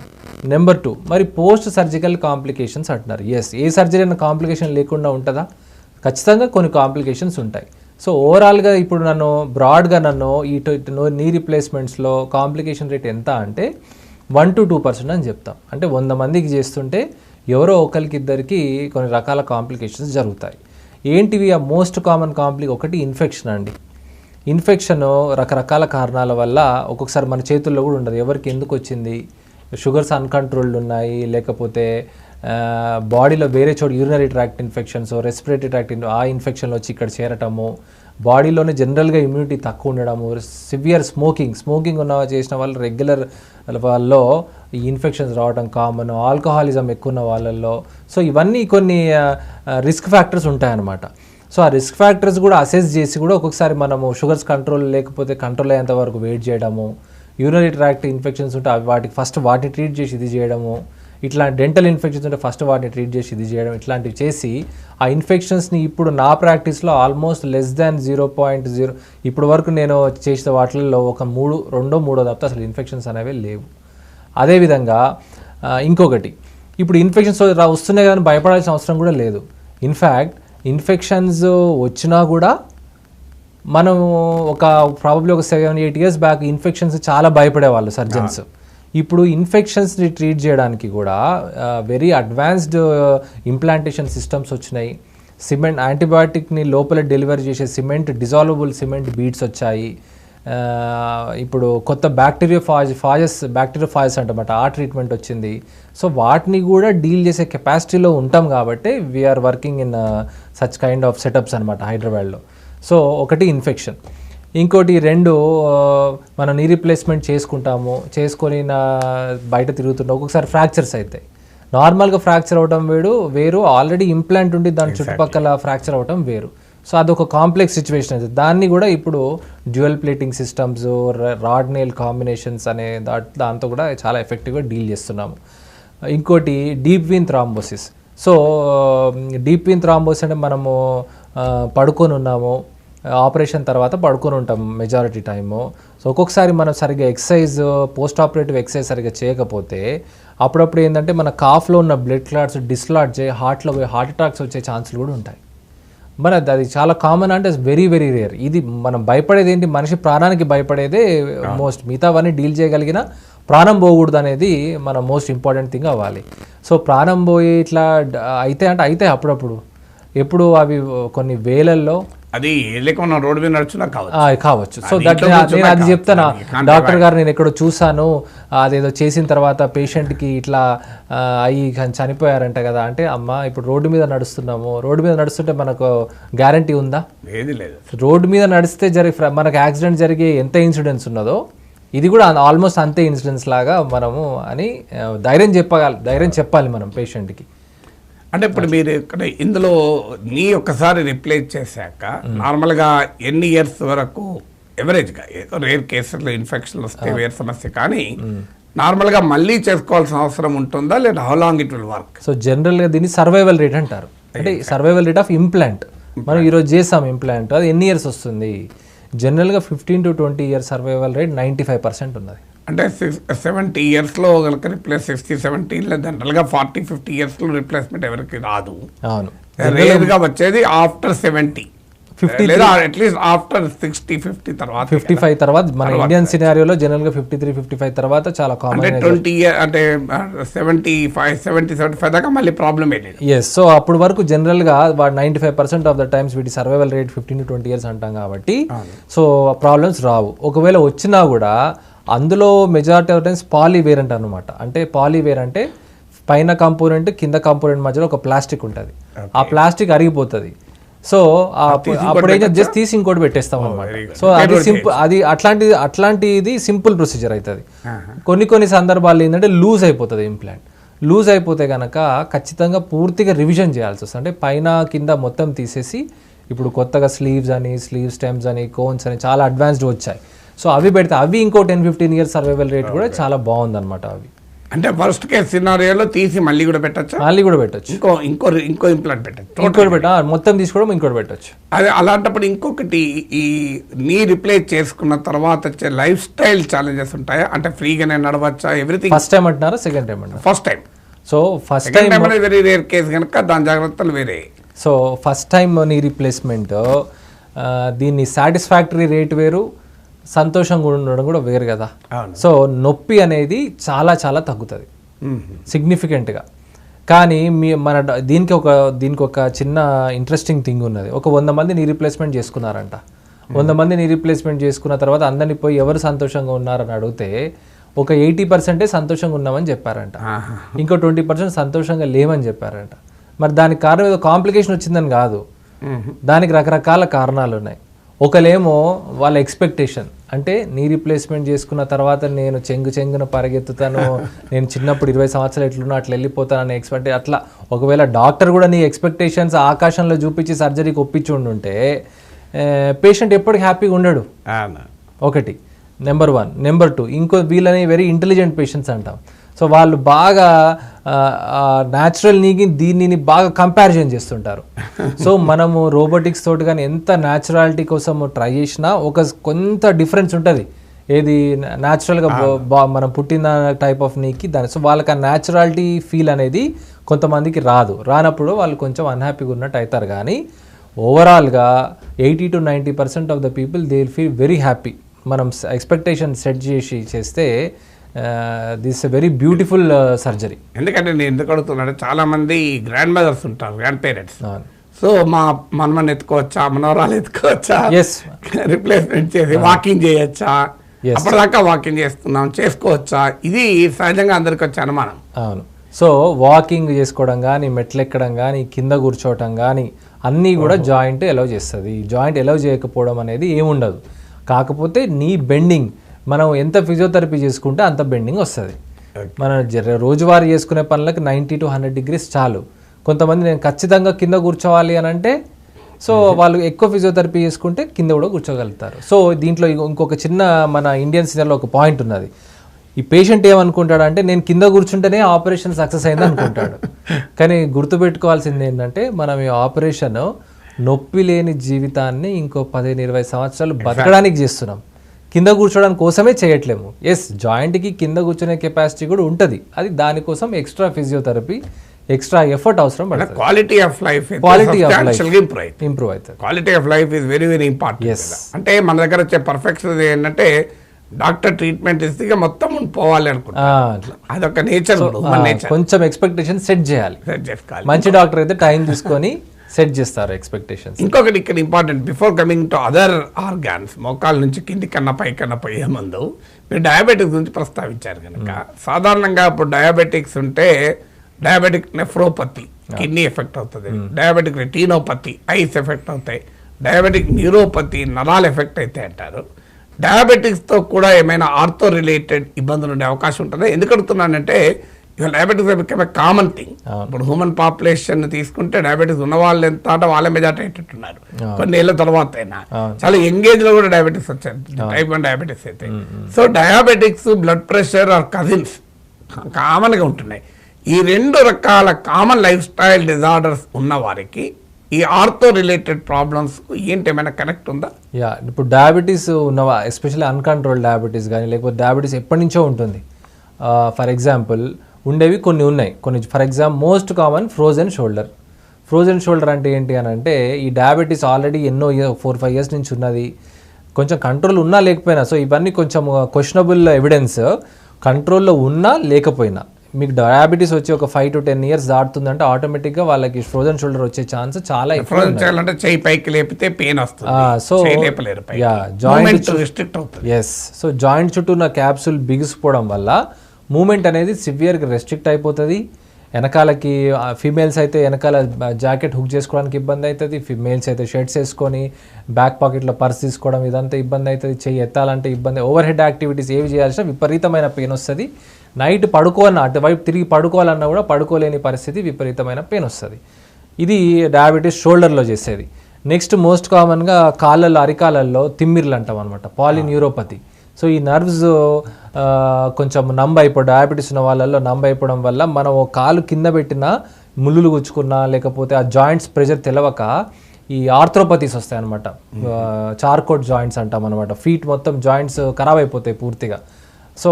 నెంబర్ 2, మరి పోస్ట్ సర్జికల్ కాంప్లికేషన్స్ అంటున్నారు. ఎస్, ఏ సర్జరీ అయినా కాంప్లికేషన్ లేకుండా ఉంటుందా? ఖచ్చితంగా కొన్ని కాంప్లికేషన్స్ ఉంటాయి. సో ఓవరాల్గా ఇప్పుడు బ్రాడ్గా ఈ నీ రీప్లేస్మెంట్స్లో కాంప్లికేషన్ రేట్ ఎంత అంటే 1 to 2% అని చెప్తాం. అంటే 100 మందికి చేస్తుంటే ఎవరో ఒకరికి ఇద్దరికి కొన్ని రకాల కాంప్లికేషన్స్ జరుగుతాయి. ఏంటివి ఆ మోస్ట్ కామన్ ఒకటి ఇన్ఫెక్షన్ అండి. ఇన్ఫెక్షన్ రకరకాల కారణాల వల్ల ఒక్కొక్కసారి మన చేతుల్లో కూడా ఉండదు, ఎవరికి ఎందుకు వచ్చింది, షుగర్స్ అన్కంట్రోల్డ్ ఉన్నాయి, లేకపోతే బాడీలో వేరే చోటు urinary tract infections, respiratory tract ఆ ఇన్ఫెక్షన్లు వచ్చి ఇక్కడ చేరటము, బాడీలోనే జనరల్గా ఇమ్యూనిటీ తక్కువ ఉండడము, సివియర్ స్మోకింగ్ చేసిన వాళ్ళు రెగ్యులర్ వాళ్ళలో ఈ ఇన్ఫెక్షన్స్ రావడం కామన్, ఆల్కహాలిజం ఎక్కువ ఉన్న వాళ్ళల్లో. సో ఇవన్నీ కొన్ని రిస్క్ ఫ్యాక్టర్స్ ఉంటాయన్నమాట. సో ఆ రిస్క్ ఫ్యాక్టర్స్ కూడా అసెస్ చేసి కూడా ఒక్కొక్కసారి మనము షుగర్స్ కంట్రోల్ లేకపోతే కంట్రోల్ అయ్యేంత వరకు వెయిట్ చేయడము, యూరినరీ ట్రాక్ట్ ఇన్ఫెక్షన్స్ ఉంటే వాటిని ట్రీట్ చేసి ఇది చేయడము, ఇట్లా డెంటల్ ఇన్ఫెక్షన్స్ ఉంటే ఫస్ట్ వాటిని ట్రీట్ చేసి ఇది చేయడం, ఇట్లాంటివి చేసి ఆ ఇన్ఫెక్షన్స్ని ఇప్పుడు నా ప్రాక్టీస్లో ఆల్మోస్ట్ లెస్ దాన్ 0.0 ఇప్పుడు వరకు నేను చేసిన వాటిల్లో ఒక 2-3 తప్ప అసలు ఇన్ఫెక్షన్స్ అనేవి లేవు. అదేవిధంగా ఇంకొకటి, ఇప్పుడు ఇన్ఫెక్షన్స్ వస్తున్నాయి కానీ భయపడాల్సిన అవసరం కూడా లేదు. ఇన్ఫ్యాక్ట్ ఇన్ఫెక్షన్స్ వచ్చినా కూడా మనం ప్రాబబ్లీ ఒక 7-8 years బ్యాక్ ఇన్ఫెక్షన్స్ చాలా భయపడేవాళ్ళు సర్జన్స్. ఇప్పుడు ఇన్ఫెక్షన్స్ని ట్రీట్ చేయడానికి కూడా వెరీ అడ్వాన్స్డ్ ఇంప్లాంటేషన్ సిస్టమ్స్ వచ్చినాయి. సిమెంట్ యాంటీబయాటిక్ని లోపల డెలివరీ చేసే డిజాల్వబుల్ సిమెంట్ బీడ్స్ వచ్చాయి. ఇప్పుడు కొత్త బ్యాక్టీరియోఫాజెస్ అంటమాట, ఆ ట్రీట్మెంట్ వచ్చింది. సో వాటిని కూడా డీల్ చేసే కెపాసిటీలో ఉంటాం కాబట్టి we are working in such kind of setups అనమాట హైదరాబాద్లో. సో ఒకటి ఇన్ఫెక్షన్, ఇంకోటి 2 మనం నీ రీప్లేస్మెంట్ చేసుకొని బయట తిరుగుతుంటాం, ఒక్కొక్కసారి ఫ్రాక్చర్స్ అవుతాయి. నార్మల్గా ఫ్రాక్చర్ అవటం వేరు, ఆల్రెడీ ఇంప్లాంట్ ఉండి దాని చుట్టుపక్కల ఫ్రాక్చర్ అవటం వేరు. సో అదొక కాంప్లెక్స్ సిచ్యువేషన్ అవుతుంది. దాన్ని కూడా ఇప్పుడు dual plating systems, rod nail combinations అనే దాంతో కూడా చాలా ఎఫెక్టివ్గా డీల్ చేస్తున్నాము. ఇంకోటి deep vein thrombosis. So deep vein thrombosis అంటే మనము పడుకొని ఉన్నాము, ఆపరేషన్ తర్వాత పడుకొని ఉంటాం మెజారిటీ టైము. సో ఒక్కొక్కసారి మనం సరిగ్గా పోస్ట్ ఆపరేటివ్ ఎక్సర్సైజ్ సరిగ్గా చేయకపోతే అప్పుడప్పుడు ఏంటంటే మన కాఫ్లో ఉన్న బ్లడ్ క్లాట్స్ డిస్లాడ్జ్ అయ్యి హార్ట్లో పోయి హార్ట్ అటాక్స్ వచ్చే ఛాన్సులు కూడా ఉంటాయి. మరి అది చాలా కామన్, అంటే వెరీ వెరీ రేర్. ఇది మనం భయపడేది ఏంటి, మనిషి ప్రాణానికి భయపడేదే మోస్ట్. మిగతావన్నీ డీల్ చేయగలిగిన ప్రాణం పోకూడదు అనేది మన మోస్ట్ ఇంపార్టెంట్ థింగ్ అవ్వాలి. సో ప్రాణం పోయి ఇట్లా అయితే అప్పుడప్పుడు ఎప్పుడు అవి కొన్ని వేలల్లో అది లేకుండా రోడ్డు మీద నడుచున్నా కావచ్చు. సో నేను అది చెప్తాను, డాక్టర్ గారు నేను ఎక్కడో చూసాను, అదేదో చేసిన తర్వాత పేషెంట్కి ఇట్లా అయ్యి చనిపోయారంట కదా అంటే, అమ్మ ఇప్పుడు రోడ్డు మీద నడుస్తుంటే మనకు గ్యారంటీ ఉందా? ఏది లేదు. రోడ్డు మీద నడిస్తే మనకు యాక్సిడెంట్ జరిగే ఎంత ఇన్సిడెంట్స్ ఉన్నదో ఇది కూడా ఆల్మోస్ట్ అంతే ఇన్సిడెంట్స్ లాగా మనము అని ధైర్యం చెప్పాలి మనం పేషెంట్కి. అంటే ఇప్పుడు మీరు ఇక్కడ ఇందులో నీ ఒక్కసారి రిప్లేస్ చేశాక నార్మల్గా ఎన్ని ఇయర్స్ వరకు ఎవరేజ్గా, ఏదో రేర్ కేసుల్లో ఇన్ఫెక్షన్లు వస్తే వేరే సమస్య, కానీ నార్మల్గా మళ్ళీ చేసుకోవాల్సిన అవసరం ఉంటుందా, లేదా how long it will work? So జనరల్గా దీన్ని సర్వైవల్ రేట్ అంటారు. అంటే సర్వైవల్ రేట్ ఆఫ్ ఇంప్లాంట్. మనం ఈరోజు చేసాం ఇంప్లాంట్, అది ఎన్ని ఇయర్స్ వస్తుంది? జనరల్గా 15 to 20 years సర్వైవల్ రేట్ 95% ఉన్నది. అంటే 70 yearsలో కనుక రిప్లేస్ 60-70, జనరల్గా 40-50 yearsలో రిప్లేస్మెంట్ ఎవరికి రాదు. అవును, రేర్గా వచ్చేది ఆఫ్టర్ 70, 50 లేదా అట్లీస్ట్ ఆఫ్టర్ 60-50 తర్వాత, 55 తర్వాత. మన ఇండియన్ సినారియోలో జనరల్గా 53-55 తర్వాత చాలా కామన్. 20 years అంటే 70-75 దాకా మళ్ళీ ప్రాబ్లం ఏంటి? ఎస్. సో అప్పుడు వరకు జనరల్గా 95% ఆఫ్ ద టైమ్స్ వీటి సర్వైవల్ రేట్ 15 to 20 years అంటాం కాబట్టి సో ప్రాబ్లమ్స్ రావు. ఒకవేళ వచ్చినా కూడా అందులో మెజారిటీ ఆఫ్ టైమ్స్ పాలీవేరెంట్ అనమాట. అంటే పాలీవేర్ అంటే పైన కాంపోనెంట్ కింద కాంపోనెంట్ మధ్యలో ఒక ప్లాస్టిక్ ఉంటుంది, ఆ ప్లాస్టిక్ అరిగిపోతుంది. సో అప్పుడు ఏం జస్ట్ తీసి ఇంకోటి పెట్టేస్తాం అనమాట. సో అది సింపుల్, అది అట్లాంటిది సింపుల్ ప్రొసీజర్ అవుతుంది. కొన్ని సందర్భాల్లో ఏంటంటే లూజ్ అయిపోతుంది ఇంప్లాంట్. లూజ్ అయిపోతే కనుక ఖచ్చితంగా పూర్తిగా రివిజన్ చేయాల్సి వస్తుంది. అంటే పైన కింద మొత్తం తీసేసి ఇప్పుడు కొత్తగా స్లీవ్ స్టెమ్స్ అని కోన్స్ అని చాలా అడ్వాన్స్డ్ వచ్చాయి. సో అవి పెడితే అవి ఇంకో 10-15 years సర్వైవల్ రేట్ కూడా చాలా బాగుందన్నమాట. అవి అంటే ఫస్ట్ కేస్ సినారియోలో తీసి మళ్ళీ కూడా పెట్టచ్చు, ఇంకో ఇంప్లాంట్ పెట్టచ్చు, మొత్తం తీసుకోవడం ఇంకోటి పెట్టచ్చు. అదే అలాంటప్పుడు ఇంకొకటి, ఈ నీ రిప్లేస్ చేసుకున్న తర్వాత వచ్చే లైఫ్ స్టైల్ ఛాలెంజెస్ ఉంటాయా? అంటే ఫ్రీగానే నడవచ్చా? ఎవ్రీథింగ్ ఫస్ట్ టైం అంటున్నారా సెకండ్ టైం అంటారా? First time. So first time very rare case కనుక దాని జాగ్రత్తలు వేరే. So first time knee replacement దీన్ని సాటిస్ఫాక్టరీ రేట్ వేరు, సంతోషంగా ఉండడం కూడా వేరు కదా. అవును. సో నొప్పి అనేది చాలా చాలా తగ్గుతుంది సిగ్నిఫికెంట్గా. కానీ దీనికి ఒక చిన్న ఇంట్రెస్టింగ్ థింగ్ ఉన్నది. ఒక 100 మంది నీ రీప్లేస్మెంట్ చేసుకున్నారంట. 100 మంది నీ రీప్లేస్మెంట్ చేసుకున్న తర్వాత అందరినీ పోయి ఎవరు సంతోషంగా ఉన్నారని అడిగితే ఒక 80% సంతోషంగా ఉన్నామని చెప్పారంట, ఇంకో 20% సంతోషంగా లేమని చెప్పారంట. మరి దానికి కారణం ఏదో కాంప్లికేషన్ వచ్చిందని కాదు, దానికి రకరకాల కారణాలు ఉన్నాయి. ఒకలేమో వాళ్ళ ఎక్స్పెక్టేషన్, అంటే నీ రీప్లేస్మెంట్ చేసుకున్న తర్వాత నేను చెంగున పరిగెత్తుతాను, నేను చిన్నప్పుడు 20 సంవత్సరాలు ఎట్లున్నా అట్లా వెళ్ళిపోతానని ఎక్స్పెక్ట్. అట్లా ఒకవేళ డాక్టర్ కూడా నీ ఎక్స్పెక్టేషన్స్ ఆకాశంలో చూపించి సర్జరీకి ఒప్పించి ఉండుంటే పేషెంట్ ఎప్పటికీ హ్యాపీగా ఉండడు. ఒకటి నెంబర్ 1. నెంబర్ 2, ఇంకో వీళ్ళని వెరీ ఇంటెలిజెంట్ పేషెంట్స్ అంటాం. సో వాళ్ళు బాగా న్యాచురల్ నీకి దీన్ని బాగా కంపారిజన్ చేస్తుంటారు. సో మనము రోబోటిక్స్ తోటి కానీ ఎంత న్యాచురాలిటీ కోసం ట్రై చేసినా కొంత డిఫరెన్స్ ఉంటుంది. ఏది న్యాచురల్గా మనం పుట్టిన టైప్ ఆఫ్ నీకి దాని. సో వాళ్ళకి ఆ న్యాచురాలిటీ ఫీల్ అనేది కొంతమందికి రానప్పుడు వాళ్ళు కొంచెం అన్హ్యాపీగా ఉన్నట్టు అవుతారు. కానీ ఓవరాల్గా 80 to 90% of the people they feel very happy. మనం ఎక్స్పెక్టేషన్ సెట్ చేస్తే this a very beautiful surgery. ఎందుకంటే నేను ఎందుకు అడుగుతున్నాను, చాలా మంది గ్రాండ్ మదర్స్ ఉంటారు, గ్రాండ్ పేరెంట్స్. సో మా మనమని ఎత్తుకోవచ్చా, మనవరాలు ఎత్తుకోవచ్చా, రిప్లేస్మెంట్ చేసి వాకింగ్ చేయొచ్చా, అప్పటిదాకా వాకింగ్ చేసుకోవచ్చా, ఇది సహజంగా అందరికి వచ్చే అనుమానం. అవును. సో వాకింగ్ చేసుకోవడం కానీ, మెట్లెక్కడం కానీ, కింద కూర్చోవటం కానీ అన్నీ కూడా జాయింట్ ఎలవ్ చేస్తుంది. జాయింట్ ఎలవ్ చేయకపోవడం అనేది ఏముండదు. కాకపోతే నీ బెండింగ్ మనం ఎంత ఫిజియోథెరపీ చేసుకుంటే అంత బెండింగ్ వస్తుంది. మనం రోజువారీ చేసుకునే పనులకు 90 to 100 degrees చాలు. కొంతమంది నేను ఖచ్చితంగా కింద కూర్చోవాలి అని అంటే సో వాళ్ళు ఎక్కువ ఫిజియోథెరపీ చేసుకుంటే కింద కూడా కూర్చోగలుగుతారు. సో దీంట్లో ఇంకొక చిన్న మన ఇండియన్ సినిమాలో ఒక పాయింట్ ఉన్నది. ఈ పేషెంట్ ఏమనుకుంటాడు అంటే నేను కింద కూర్చుంటేనే ఆపరేషన్ సక్సెస్ అయింది అనుకుంటాడు. కానీ గుర్తుపెట్టుకోవాల్సింది ఏంటంటే మనం ఈ ఆపరేషన్ నొప్పి లేని జీవితాన్ని ఇంకో 15-20 సంవత్సరాలు బతకడానికి చేస్తున్నాం, కింద కూర్చోడానికి కోసమే చేయట్లేము. జాయింట్కి కింద కూర్చునే కెపాసిటీ కూడా ఉంటుంది, అది దానికోసం ఎక్స్ట్రా ఫిజియోథెరపీ, ఎక్స్ట్రా ఎఫర్ట్ అవసరం పడుతుంది. క్వాలిటీ ఆఫ్ లైఫ్ ఇంప్రూవ్ అవుతుంది. Quality of life is very very important. అంటే మన దగ్గర వచ్చే పర్ఫెక్షన్ ఏంటంటే డాక్టర్ ట్రీట్మెంట్ ఇస్తే మొత్తం పోవాలి అనుకుంటారు, అదొక నేచర్. కొంచెం ఎక్స్పెక్టేషన్ సెట్ చేయాలి. మంచి డాక్టర్ అయితే టైం తీసుకొని సెట్ చేస్తారు ఎక్స్పెక్టేషన్స్. ఇంకొకటి ఇక్కడ important, before coming to other organs, మోకాల నుంచి కింది కన్నా పైకన్నా పోయే ముందు మీరు డయాబెటిక్స్ గురించి ప్రస్తావించారు కనుక, సాధారణంగా ఇప్పుడు డయాబెటిక్స్ ఉంటే డయాబెటిక్ నెఫ్రోపతి కిడ్నీ ఎఫెక్ట్ అవుతుంది, డయాబెటిక్ రెటీనోపతి ఐస్ ఎఫెక్ట్ అవుతాయి, డయాబెటిక్ న్యూరోపతి నరాలు ఎఫెక్ట్ అవుతాయి అంటారు. డయాబెటిక్స్తో కూడా ఏమైనా ఆర్థో రిలేటెడ్ ఇబ్బందులు ఉండే అవకాశం ఉంటుందా? ఎందుకు అడుగుతున్నానంటే ఇవాళ diabetics become a common thing. ఇప్పుడు హ్యూమన్ పాపులేషన్ తీసుకుంటే డయాబెటిక్స్ ఉన్న వాళ్ళు ఎంత అంటే వాళ్ళ మెజార్టీ అయ్యేటట్టున్నారు. కొన్ని ఏళ్ళ తర్వాత అయినా చాలా యంగేజ్ లో కూడా డయాబెటిక్స్ వచ్చాయి, టైప్ 1 డయాబెటిక్స్ అయితే. So diabetics, blood pressure or cousins common గా ఉంటున్నాయి. ఈ 2 రకాల కామన్ లైఫ్ స్టైల్ డిజార్డర్స్ ఉన్న వారికి ఈ ఆర్థో రిలేటెడ్ ప్రాబ్లమ్స్ ఏంటి, ఏమైనా కనెక్ట్ ఉందా? ఇప్పుడు డయాబెటీస్ ఉన్నవా, ఎస్పెషల్లీ అన్కంట్రోల్ డయాబెటీస్ కానీ లేకపోతే డయాబెటీస్ ఎప్పటి నుంచో ఉంటుంది. ఫర్ ఎగ్జాంపుల్ ఉండేవి కొన్ని ఉన్నాయి. For example most common frozen shoulder. Frozen shoulder అంటే ఏంటి అని అంటే ఈ డయాబెటీస్ ఆల్రెడీ ఎన్నో 4-5 years నుంచి ఉన్నది, కొంచెం కంట్రోల్ ఉన్నా లేకపోయినా. సో ఇవన్నీ కొంచెం క్వశ్చనబుల్ ఎవిడెన్స్, కంట్రోల్లో ఉన్నా లేకపోయినా. మీకు డయాబెటీస్ వచ్చి ఒక 5 to 10 years దాటుతుందంటే ఆటోమేటిక్గా వాళ్ళకి ఫ్రోజన్ షోల్డర్ వచ్చే ఛాన్స్ చాలా ఎక్కువ. సో సో జాయింట్ చుట్టూ ఉన్న క్యాప్సూల్ బిగిసిపోవడం వల్ల మూమెంట్ అనేది సివియర్గా రెస్ట్రిక్ట్ అయిపోతుంది. వెనకాలకి ఫీమేల్స్ అయితే వెనకాల జాకెట్ హుక్ చేసుకోవడానికి ఇబ్బంది అవుతుంది, ఫీమేల్స్ అయితే షర్ట్స్ వేసుకొని బ్యాక్ పాకెట్లో పర్స్ తీసుకోవడం ఇదంతా ఇబ్బంది అవుతుంది, చెయ్యి ఎత్తాలంటే ఇబ్బంది, ఓవర్ హెడ్ యాక్టివిటీస్ ఏవి చేయాల్సిన విపరీతమైన పెయిన్ వస్తుంది. నైట్ పడుకోవాలన్నా అటువైపు తిరిగి పడుకోవాలన్నా కూడా పడుకోలేని పరిస్థితి, విపరీతమైన పెయిన్ వస్తుంది. ఇది డయాబెటీస్ షోల్డర్లో చేసేది. నెక్స్ట్ మోస్ట్ కామన్గా కాళ్ళల్లో, అరికాలల్లో తిమ్మిర్లు అంటాం అనమాట, పాలిన్యూరోపతి. సో ఈ నర్వ్స్ కొంచెం డయాబెటీస్ ఉన్న వాళ్ళల్లో అయిపోవడం వల్ల మనం ఓ కాలు కింద పెట్టినా ముళ్ళులు గుచ్చుకున్నా లేకపోతే ఆ జాయింట్స్ ప్రెషర్ తెలవక ఈ ఆర్థ్రోపతీస్ వస్తాయి అనమాట. చార్కోట్ జాయింట్స్ అంటాం అనమాట. ఫీట్ మొత్తం జాయింట్స్ ఖరాబ్ అయిపోతాయి పూర్తిగా. సో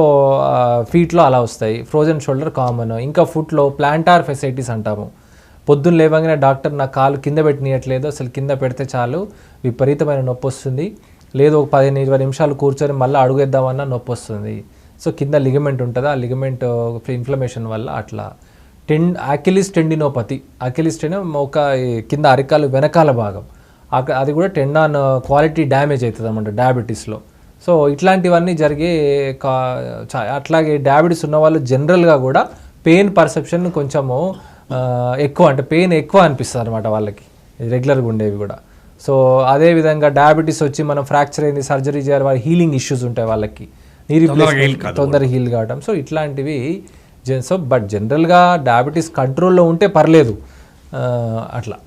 ఫీట్లో అలా వస్తాయి. Frozen shoulder common. ఇంకా ఫుట్లో ప్లాంటార్ ఫెసైటిస్ అంటాము. పొద్దున్న లేవగానే డాక్టర్ నా కాలు కింద పెట్టనియట్లేదు, అసలు కింద పెడితే చాలు విపరీతమైన నొప్పి వస్తుంది, లేదు ఒక 15-20 నిమిషాలు కూర్చొని మళ్ళీ అడుగేద్దామన్నా నొప్పి వస్తుంది. సో కింద లిగమెంట్ ఉంటుంది, ఆ లిగమెంట్ ఇన్ఫ్లమేషన్ వల్ల అట్లా. అకిలిస్ టెండినోపతి, అకిలిస్ టెండిన్ ఒక కింద అరికాలు వెనకాల భాగం, అది కూడా టెండాన్ క్వాలిటీ డ్యామేజ్ అవుతుంది అనమాట డయాబెటీస్లో. సో ఇట్లాంటివన్నీ జరిగే అట్లాగే డయాబెటీస్ ఉన్న వాళ్ళు జనరల్గా కూడా పెయిన్ పర్సెప్షన్ కొంచెము ఎక్కువ, అంటే పెయిన్ ఎక్కువ అనిపిస్తుంది అనమాట వాళ్ళకి రెగ్యులర్గా ఉండేవి కూడా. సో అదేవిధంగా డయాబెటీస్ వచ్చి మనం ఫ్రాక్చర్ అయింది సర్జరీ చేయాలి, వాళ్ళ హీలింగ్ ఇష్యూస్ ఉంటాయి వాళ్ళకి, నీ రీప్లేస్మెంట్ తొందరగా హీల్ కావడం. సో ఇట్లాంటివి సో బట్ జనరల్గా డయాబెటీస్ కంట్రోల్లో ఉంటే పర్లేదు అట్లా.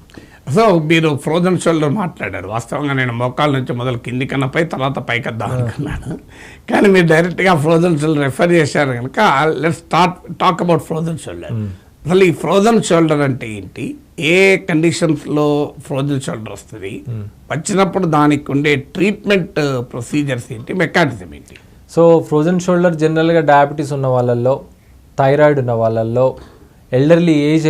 సో మీరు ఫ్రోజన్ షోల్డర్ మాట్లాడారు. వాస్తవంగా నేను మోకాల నుంచి మొదలు కింది కన్నపై తర్వాత పైకద్దాం అనుకున్నాను, కానీ మీరు డైరెక్ట్గా ఫ్రోజన్ షోల్డర్ రెఫర్ చేశారు కనుక let's talk about frozen shoulder. అసలు ఈ ఫ్రోజన్ షోల్డర్ అంటే ఏంటి, ఏ కండిషన్స్లో ఫ్రోజన్ షోల్డర్ వస్తుంది, వచ్చినప్పుడు దానికి ఉండే ట్రీట్మెంట్ ప్రొసీజర్స్ ఏంటి, మెకానిజం ఏంటి? సో ఫ్రోజన్ షోల్డర్ జనరల్గా డయాబెటీస్ ఉన్న వాళ్ళల్లో, థైరాయిడ్ ఉన్న వాళ్ళల్లో, ఎల్డర్లీ ఏజ్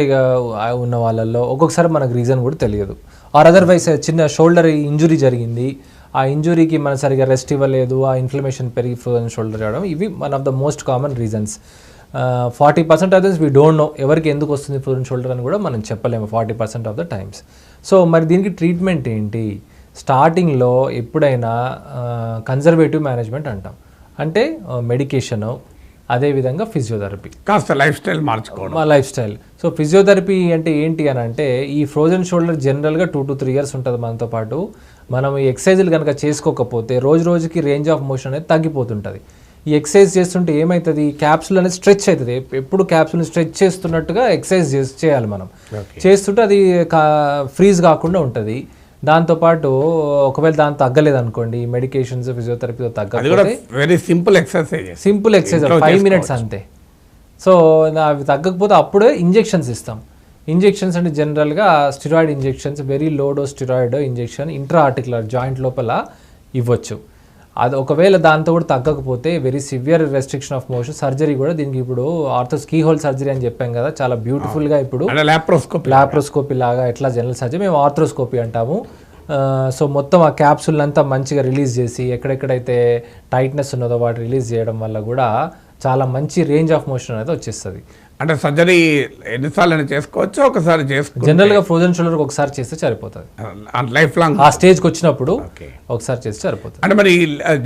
ఉన్న వాళ్ళల్లో ఒక్కొక్కసారి మనకు రీజన్ కూడా తెలియదు. ఆర్ అదర్వైజ్ చిన్న షోల్డర్ ఇంజురీ జరిగింది, ఆ ఇంజురీకి మనం సరిగా రెస్ట్ ఇవ్వలేదు, ఆ ఇన్ఫ్లమేషన్ పెరిగి ఫ్రోజన్ షోల్డర్ రావడం, ఇవి one of the most common reasons. 40% of this we don't know, ఎవరికి ఎందుకు వస్తుంది ఫ్రోజన్ షోల్డర్ అని కూడా మనం చెప్పలేము 40% ఆఫ్ ద టైమ్స్. సో మరి దీనికి ట్రీట్మెంట్ ఏంటి? స్టార్టింగ్లో ఎప్పుడైనా కన్జర్వేటివ్ మేనేజ్మెంట్ అంటాం, అంటే మెడికేషను, అదేవిధంగా ఫిజియోథెరపీ, కాస్త లైఫ్ స్టైల్ మార్చుకోవడం, మా లైఫ్ స్టైల్. సో ఫిజియోథెరపీ అంటే ఏంటి అని అంటే, ఈ ఫ్రోజన్ షోల్డర్ జనరల్గా 2 to 3 years ఉంటుంది మనతో పాటు. మనం ఈ ఎక్సర్సైజులు కనుక చేసుకోకపోతే రోజు రోజుకి రేంజ్ ఆఫ్ మోషన్ అనేది తగ్గిపోతుంటుంది. ఈ ఎక్సర్సైజ్ చేస్తుంటే ఏమవుతుంది, క్యాప్సుల్ అనేది స్ట్రెచ్ అవుతుంది. ఎప్పుడు క్యాప్సుల్ని స్ట్రెచ్ చేస్తున్నట్టుగా ఎక్సర్సైజ్ చేయాలి మనం. చేస్తుంటే అది ఫ్రీజ్ కాకుండా ఉంటుంది. దాంతోపాటు ఒకవేళ దాని తగ్గలేదు అనుకోండి, మెడికేషన్స్ ఫిజియోథెరపీతో తగ్గకపోతే వెరీ సింపుల్ ఎక్సర్సైజ్, 5 minutes అంతే. సో అవి తగ్గకపోతే అప్పుడే ఇంజెక్షన్స్ ఇస్తాం. ఇంజెక్షన్స్ అంటే జనరల్గా steroid injections, very low dose steroid injection intra articular joint లోపల ఇవ్వచ్చు. అది ఒకవేళ దాంతో కూడా తగ్గకపోతే very severe restriction of motion, surgery కూడా దీనికి ఇప్పుడు కీ హోల్ సర్జరీ అని చెప్పాం కదా, చాలా బ్యూటిఫుల్గా ఇప్పుడు లాప్రోస్కోపీ లాగా, ఎట్లా జనరల్ సర్జరీ మేము ఆర్థ్రోస్కోపీ అంటాము. సో మొత్తం ఆ క్యాప్సుల్ అంతా మంచిగా రిలీజ్ చేసి ఎక్కడెక్కడైతే టైట్నెస్ ఉన్నదో వాటి రిలీజ్ చేయడం వల్ల కూడా చాలా మంచి రేంజ్ ఆఫ్ మోషన్ అనేది వచ్చేస్తుంది. అంటే సర్జరీ ఎన్నిసార్లు చేసుకోవచ్చు, ఒకసారి చేసుకోవచ్చు. జనరల్గా ఫ్రోజన్ షోల్డర్ ఒకసారి చేస్తే సరిపోతుంది, లైఫ్ లాంగ్ ఆ స్టేజ్కి వచ్చినప్పుడు ఒకసారి చేస్తే సరిపోతుంది. అంటే మరి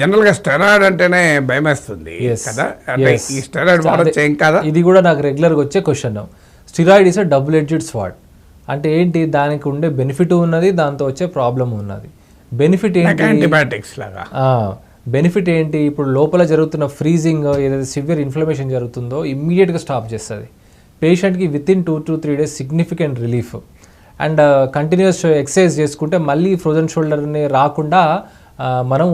జనరల్గా స్టెరాయిడ్ అంటేనే భయం వేస్తుంది కదా, అంటే ఈ స్టెరాయిడ్ వాడొచ్చు ఏం కదా? ఇది కూడా నాకు రెగ్యులర్గా వచ్చే question. Steroid is a double edged sword. అంటే ఏంటి, దానికి ఉండే బెనిఫిట్ ఉన్నది, దాంతో వచ్చే ప్రాబ్లం ఉన్నది. బెనిఫిట్ ఏంటి, యాంటీబయాటిక్స్ లాగా. బెనిఫిట్ ఏంటి, ఇప్పుడు లోపల జరుగుతున్న ఫ్రీజింగ్, ఏదైతే సివియర్ ఇన్ఫ్లమేషన్ జరుగుతుందో ఇమ్మీడియట్గా స్టాప్ చేస్తుంది. పేషెంట్కి within 2 to 3 days significant relief. And continuous exercise చేసుకుంటే మళ్ళీ ఫ్రోజన్ షోల్డర్ని రాకుండా మనం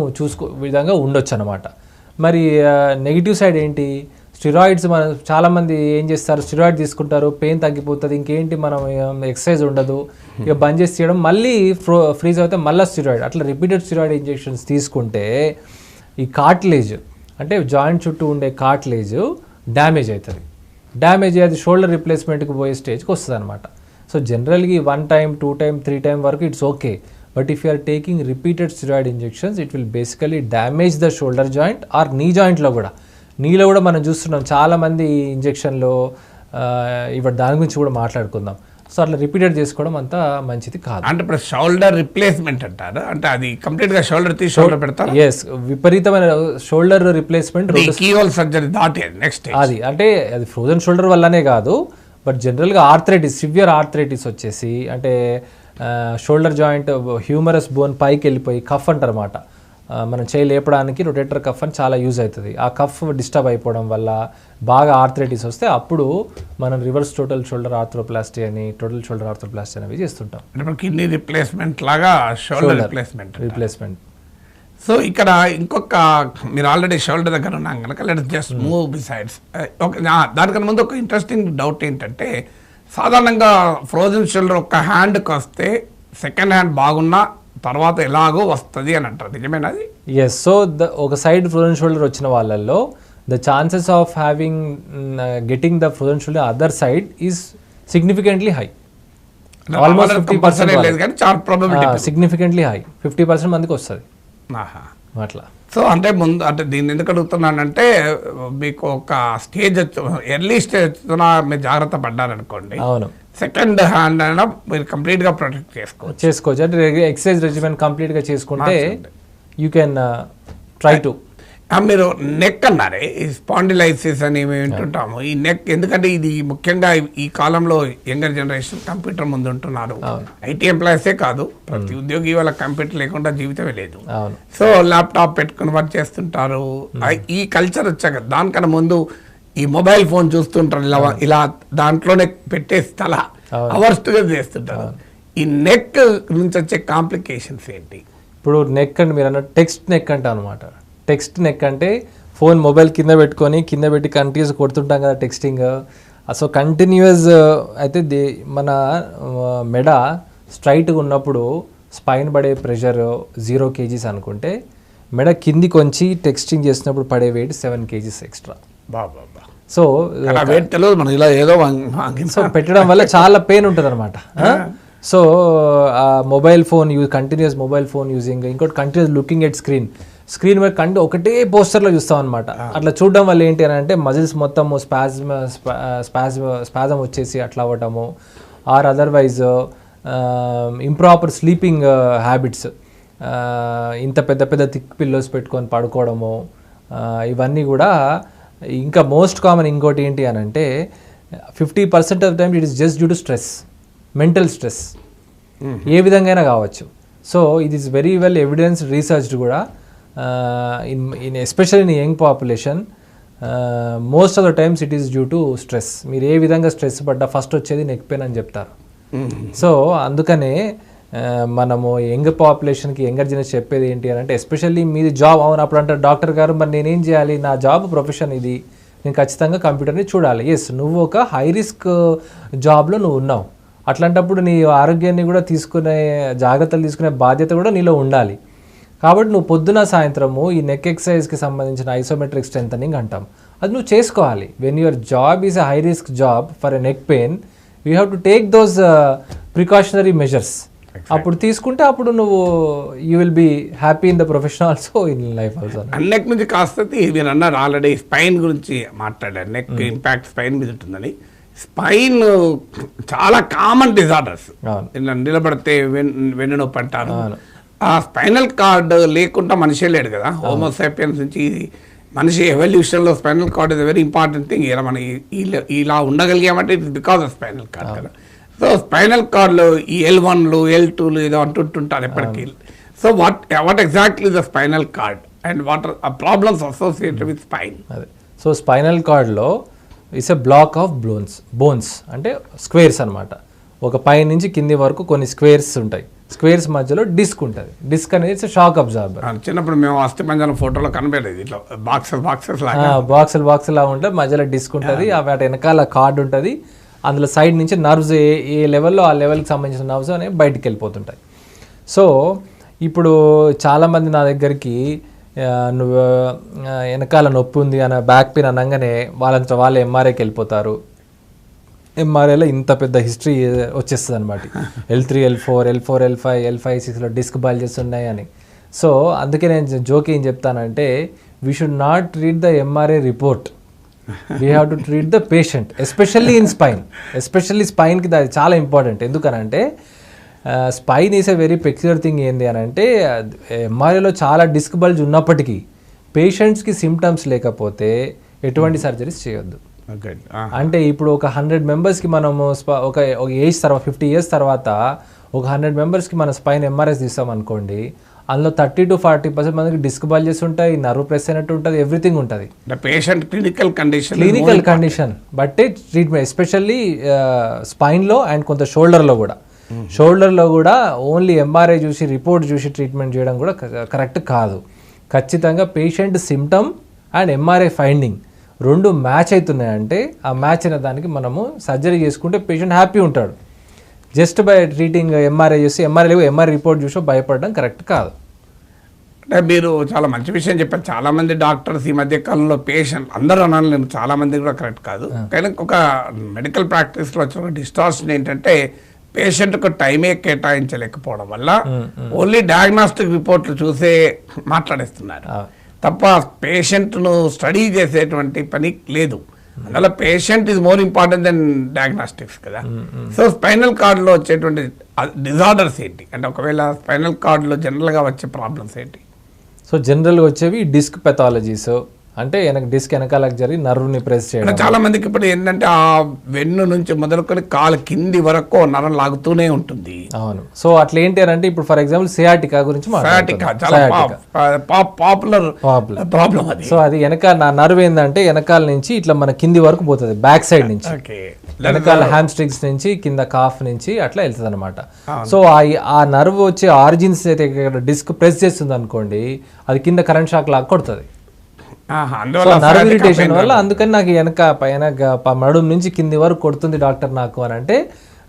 విధంగా ఉండొచ్చు అనమాట. మరి నెగిటివ్ సైడ్ ఏంటి, స్టిరాయిడ్స్. మనం చాలామంది ఏం చేస్తారు, స్టిరాయిడ్ తీసుకుంటారు, పెయిన్ తగ్గిపోతుంది, ఇంకేంటి మనం ఎక్సర్సైజ్ ఉండదు, ఇక బంద్ చేసి చేయడం, మళ్ళీ ఫ్రీజ్ అయితే మళ్ళీ స్టిరాయిడ్, అట్లా రిపీటెడ్ స్టిరాయిడ్ ఇంజెక్షన్స్ తీసుకుంటే ఈ కార్టిలేజ్, అంటే జాయింట్ చుట్టూ ఉండే కార్టిలేజ్ డ్యామేజ్ అవుతుంది. డ్యామేజ్ అయ్యేది షోల్డర్ రిప్లేస్మెంట్కి పోయే స్టేజ్కి వస్తుంది అనమాట. సో జనరల్గా 1 time, 2 time, 3 time వరకు it's okay. But if you are taking repeated steroid injections it will basically damage the shoulder joint or knee జాయింట్లో కూడా. నీలో కూడా మనం చూస్తున్నాం చాలామంది ఇంజెక్షన్లో, ఇవాటి దాని గురించి కూడా మాట్లాడుకుందాం. సో అట్లా రిపీటెడ్ చేసుకోవడం అంత మంచిది కాదు. అంటే ఇప్పుడు షోల్డర్ రిప్లేస్మెంట్ అంటారు, అంటే అది కంప్లీట్గా షోల్డర్ తీసి షోల్డర్ పెడతారు. ఎస్, విపరీతమైన shoulder replacement keyhole surgery దాటేది నెక్స్ట్. అది అంటే అది ఫ్రోజన్ షోల్డర్ వల్లనే కాదు, బట్ జనరల్గా ఆర్థరైటిస్, సివియర్ ఆర్థరైటిస్ వచ్చేసి, అంటే షోల్డర్ జాయింట్ హ్యూమరస్ బోన్ పైకి వెళ్ళిపోయి కఫ్ అంటారు అన్నమాట. మనం చేయి లేపడానికి రొటేటర్ కఫ్ అని చాలా యూజ్ అవుతుంది. ఆ కఫ్ డిస్టర్బ్ అయిపోవడం వల్ల బాగా ఆర్థరైటిస్ వస్తే అప్పుడు మనం రివర్స్ టోటల్ షోల్డర్ ఆర్థ్రోప్లాస్టీ అని, టోటల్ షోల్డర్ ఆర్థ్రోప్లాస్టీ అనేవి చేస్తుంటాం. కిడ్నీ రిప్లేస్మెంట్ లాగా షోల్డర్ రిప్లేస్మెంట్. సో ఇక్కడ ఇంకొక, మీరు ఆల్రెడీ షోల్డర్ దగ్గర ఉన్నాం కనుక లెట్స్ జస్ట్ మూవ్ బిసైడ్స్. దానికన్నా ముందు ఒక ఇంట్రెస్టింగ్ డౌట్ ఏంటంటే, సాధారణంగా ఫ్రోజన్ షోల్డర్ ఒక హ్యాండ్కి వస్తే సెకండ్ హ్యాండ్ బాగున్నా తర్వాత ఎలాగో వస్తుంది అని అంటారు, నిజమేనా అది? ఎస్. సో ఒక సైడ్ ఫ్రోజన్ షోల్డర్ వచ్చిన వాళ్ళల్లో the chances of having getting the frozen shoulder other side is significantly high. Almost 50% లేదు కానీ చాలా ప్రాబబిలిటీ సిగ్నిఫికెంట్లీ హై, 50% మందికి వస్తుంది. ఆహా. అట్లా. సో అంటే ముందు అంటే దీన్ని ఎందుకు అడుగుతున్నానంటే మీకు ఒక స్టేజ్ ఎర్లీ స్టేజ్ మీరు జాగ్రత్త పడ్డారనుకోండి, అవును, సెకండ్ హ్యాండ్ అయినా మీరు కంప్లీట్గా ప్రొటెక్ట్ చేసుకోవచ్చు. అంటే ఎక్సర్సైజ్ రెజిమెన్ కంప్లీట్గా చేసుకుంటే యూ కెన్ ట్రై టు. మీరు నెక్ అన్నారే, ఈ స్పాండిలైసిస్ అని మేము వింటుంటాము. ఈ నెక్ ఎందుకంటే ఇది ముఖ్యంగా ఈ కాలంలో యంగర్ జనరేషన్ కంప్యూటర్ ముందు ఉంటున్నారు. ఐటీ ఎంప్లాయీసే కాదు, ప్రతి ఉద్యోగి వాళ్ళ కంప్యూటర్ లేకుండా జీవితమే లేదు. సో ల్యాప్టాప్ పెట్టుకుని వర్క్ చేస్తుంటారు. ఈ కల్చర్ వచ్చాక దానికన్నా ముందు ఈ మొబైల్ ఫోన్ చూస్తుంటారు, ఇలా దాంట్లోనే పెట్టేసి తల అవర్స్ట్గా చేస్తుంటారు. ఈ నెక్ నుంచి వచ్చే కాంప్లికేషన్స్ ఏంటి? ఇప్పుడు నెక్ అంటే మీరు అన్న టెక్స్ట్ నెక్ అంట అనమాట. టెక్స్ట్ నెక్ అంటే ఫోన్ మొబైల్ కింద పెట్టి కంటిన్యూస్ కొడుతుంటాం కదా టెక్స్టింగ్. సో కంటిన్యూస్ అయితే మన మెడ స్ట్రైట్గా ఉన్నప్పుడు స్పైన్ పడే ప్రెషర్ 0 kgs అనుకుంటే, మెడ కింది కొంచి టెక్స్టింగ్ చేసినప్పుడు పడే weight 7 kgs extra. So so పెట్టడం వల్ల చాలా పెయిన్ ఉంటుంది అనమాట. So mobile phone continuous mobile phone using, ఇంకోటి కంటిన్యూస్ లుకింగ్ ఎట్ స్క్రీన్ మీద ఒకటే పోస్టర్లో చూస్తాం అనమాట. అట్లా చూడడం వల్ల ఏంటి అని అంటే మజిల్స్ మొత్తం స్పాజం వచ్చేసి అట్లా అవ్వటము, or otherwise improper sleeping habits, ఇంత పెద్ద పెద్ద థిక్ పిల్లోస్ పెట్టుకొని పడుకోవడము, ఇవన్నీ కూడా. ఇంకా మోస్ట్ కామన్ ఇంకోటి ఏంటి అని అంటే 50% of time it is just due to stress, mental stress, ఏ విధంగా అయినా కావచ్చు. So it is very well evidence researched కూడా. Especially in young population most of the times it is due to stress. మీరు ఏ విధంగా స్ట్రెస్ పడ్డా first వచ్చేది నెక్ పెయిన్ అని చెప్తారు. సో అందుకనే మనము యంగ్ పాపులేషన్కి, యంగర్ జనరేషన్ చెప్పేది ఏంటి అని అంటే, ఎస్పెషల్లీ మీది జాబ్, అవును అప్పుడు అంటారు డాక్టర్ గారు మరి నేనేం చేయాలి, నా జాబ్ ప్రొఫెషన్ ఇది, నేను ఖచ్చితంగా కంప్యూటర్ని చూడాలి. ఎస్, నువ్వు ఒక హై రిస్క్ జాబ్లో నువ్వు ఉన్నావు, అట్లాంటప్పుడు నీ ఆరోగ్యాన్ని కూడా జాగ్రత్తలు తీసుకునే బాధ్యత కూడా నీలో ఉండాలి. కాబట్టి నువ్వు పొద్దున సాయంత్రము ఈ నెక్ ఎక్సర్సైజ్కి సంబంధించిన ఐసోమెట్రిక్ స్ట్రెంథనింగ్ అంటాం, అది నువ్వు చేసుకోవాలి. When your job is a high risk job for a neck pain, you have to take those precautionary measures. అప్పుడు తీసుకుంటే అప్పుడు నువ్వు you will be happy in the profession also, in life also. Neck నుంచి కాస్త మీరు అన్నారు already spine గురించి మాట్లాడారు, నెక్ ఇంపాక్ట్ స్పైన్ మీద ఉంటుందని. స్పైన్ చాలా కామన్ డిజార్డర్స్. నిలబడితే వెన్ను నొప్పి అంటారు. ఆ స్పైనల్ కార్డ్ లేకుండా మనిషే లేడు కదా. హోమోసాపియన్స్ నుంచి మనిషి ఎవల్యూషన్లో spinal cord is very important thing. ఇలా మనం ఇలా ఉండగలిగామంటే it's because of spinal cord కదా. సో స్పైనల్ కార్డ్లో ఈ L1లు L2లు ఏదో అంటుంటారు ఎప్పటికీ. So what exactly the spinal cord and what are problems associated with spine? So spinal కార్డ్లో it's a block of bones అంటే స్క్వేర్స్ అనమాట. ఒక పై నుంచి కింది వరకు కొన్ని స్క్వేర్స్ ఉంటాయి. స్క్వేర్స్ మధ్యలో డిస్క్ ఉంటుంది. డిస్క్ అనేది ఇట్స్ షాక్ అబ్జార్బర్. చిన్నప్పుడు మేము అస్థిపంజరం ఫోటోలో కనబడేది ఇట్లా బాక్సెస్ లాగా ఉంటుంది. మధ్యలో డిస్క్ ఉంటుంది. వాటి వెనకాల కార్డ్ ఉంటుంది. అందులో సైడ్ నుంచి నర్వ్స్ ఏ లెవెల్లో ఆ లెవెల్కి సంబంధించిన నర్వ్స్ అనేవి బయటికి వెళ్ళిపోతుంటాయి. సో ఇప్పుడు చాలామంది నా దగ్గరికి నువ్వు వెనకాల నొప్పి ఉంది అని బ్యాక్ పెయిన్ అనగానే వాళ్ళు ఎంఆర్ఐకి వెళ్ళిపోతారు. ఎంఆర్ఐలో ఇంత పెద్ద హిస్టరీ వచ్చేస్తుంది అనమాట. L3 L4 L5 L5 6లో disc bulges ఉన్నాయి అని. సో అందుకే నేను జోక్ ఏం చెప్తానంటే, we should not treat the MRI report, we have to treat the patient, especially in spine. Especially స్పైన్కి అది చాలా ఇంపార్టెంట్. ఎందుకనంటే spine is a very peculiar thing. ఏంది అని అంటే, ఎంఆర్ఐలో చాలా డిస్క్ బల్జ్ ఉన్నప్పటికీ పేషెంట్స్కి సిమ్టమ్స్ లేకపోతే ఎటువంటి సర్జరీస్ చేయొద్దు. అంటే ఇప్పుడు ఒక 100 మెంబర్స్కి మనము ఒక ఏజ్ తర్వాత 50 years తర్వాత ఒక 100 మెంబర్స్కి మన స్పైన్ ఎంఆర్ఐస్ తీస్తాం అనుకోండి, అందులో 30 to 40% మందికి డిస్క్ బల్జెస్ ఉంటాయి, నర్వ్ ప్రెస్ అయినట్టు ఉంటుంది, ఎవ్రీథింగ్ ఉంటుంది. పేషెంట్ క్లినికల్ కండిషన్ బట్టే ట్రీట్మెంట్, ఎస్పెషల్లీ స్పైన్లో అండ్ కొంత షోల్డర్లో కూడా ఓన్లీ ఎంఆర్ఐ చూసి రిపోర్ట్ చూసి ట్రీట్మెంట్ చేయడం కూడా కరెక్ట్ కాదు. ఖచ్చితంగా patient symptom and MRI finding రెండు మ్యాచ్ అవుతున్నాయంటే ఆ మ్యాచ్ అయిన దానికి మనము సర్జరీ చేసుకుంటే పేషెంట్ హ్యాపీ ఉంటాడు. జస్ట్ బై ట్రీటింగ్ ఎంఆర్ఐ చూసి ఎంఆర్ఐ రిపోర్ట్ చూసి భయపడడం కరెక్ట్ కాదు. అంటే మీరు చాలా మంచి విషయం చెప్పారు. చాలామంది డాక్టర్స్ ఈ మధ్య కాలంలో పేషెంట్ అందరూ అనాలి, నేను చాలామంది కూడా కరెక్ట్ కాదు, కానీ ఒక మెడికల్ ప్రాక్టీస్లో వచ్చిన డిస్టార్షన్ ఏంటంటే పేషెంట్కు టైమే కేటాయించలేకపోవడం వల్ల ఓన్లీ డయాగ్నాస్టిక్ రిపోర్ట్లు చూసే మాట్లాడేస్తున్నారు తప్ప పేషెంట్ను స్టడీ చేసేటువంటి పని లేదు. అందువల్ల patient is more important than diagnostics కదా. సో స్పైనల్ కార్డ్లో వచ్చేటువంటి డిజార్డర్స్ ఏంటి అంటే ఒకవేళ స్పైనల్ కార్డ్లో జనరల్గా వచ్చే ప్రాబ్లమ్స్ ఏంటి? సో జనరల్గా వచ్చేవి డిస్క్ పెథాలజీస్, అంటే డిస్క్ వెనకాలకు జరిగి నర్వ్ని ప్రెస్ చేయడం. చాలా మందికి ఇప్పుడు ఏంటంటే ఆ వెన్ను నుంచి మొదలుకొని కాలు కింది వరకు నరం లాగుతూనే ఉంటుంది. అవును. సో అట్లా ఏంటి అంటే ఇప్పుడు ఫర్ ఎగ్జాంపుల్ సియాటికా గురించి పాపులర్ ప్రాబ్లం అది. సో అది వెనకాల నర్వ్ ఏంటంటే వెనకాల నుంచి ఇట్లా మన కింది వరకు పోతుంది, బ్యాక్ సైడ్ నుంచి వెనకాల హ్యామ్స్ట్రింగ్స్ నుంచి కింద కాఫ్ నుంచి అట్లా వెళ్తుంది అనమాట. సో ఆ నర్వ్ వచ్చే ఆరిజిన్స్ అయితే డిస్క్ ప్రెస్ చేస్తుంది అనుకోండి, అది కింద కరెంట్ షాక్ లాగా కొడుతుంది. నర్వ్ ఇరిటేషన్ వల్ల. అందుకని నాకు వెనక నడుము నుంచి కింది వరకు కొడుతుంది డాక్టర్ నాకు అని అంటే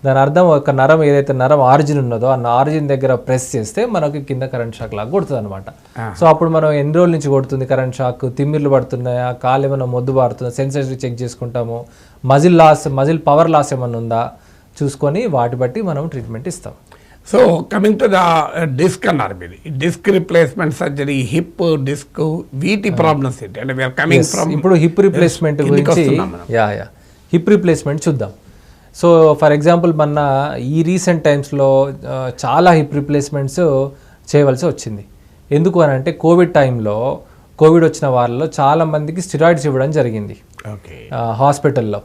దాని అర్థం ఒక నరం ఏదైతే నరం ఆరిజిన్ ఉన్నదో ఆ ఆరిజిన్ దగ్గర ప్రెస్ చేస్తే మనకి కింద కరెంట్ షాక్ లాగా కొడుతుంది అనమాట. సో అప్పుడు మనం ఎన్ని రోజుల నుంచి కొడుతుంది కరెంట్ షాక్, తిమ్మిర్లు పడుతున్నాయా, కాలు ఏమైనా మొద్దు పారుతుందా, సెన్సిటివ్ చెక్ చేసుకుంటాము, మజిల్ పవర్ లాస్ ఏమైనా ఉందా చూసుకొని వాటి బట్టి మనం ట్రీట్మెంట్ ఇస్తాం. So coming to the disc అన్నారు మీరు, disc replacement surgery, hip disc, వీటి ప్రాబ్లమ్స్ ఏంటి అంటే వీఆర్ కమింగ్ ఫ్రమ్ ఇప్పుడు హిప్ రిప్లేస్మెంట్ గురించి హిప్ రిప్లేస్మెంట్ చూద్దాం. సో ఫర్ ఎగ్జాంపుల్ మన ఈ రీసెంట్ టైమ్స్లో చాలా హిప్ రిప్లేస్మెంట్స్ చేయవలసి వచ్చింది. ఎందుకు అని అంటే కోవిడ్ వచ్చిన వాళ్ళలో చాలా మందికి స్టిరాయిడ్స్ ఇవ్వడం జరిగింది హాస్పిటల్లో.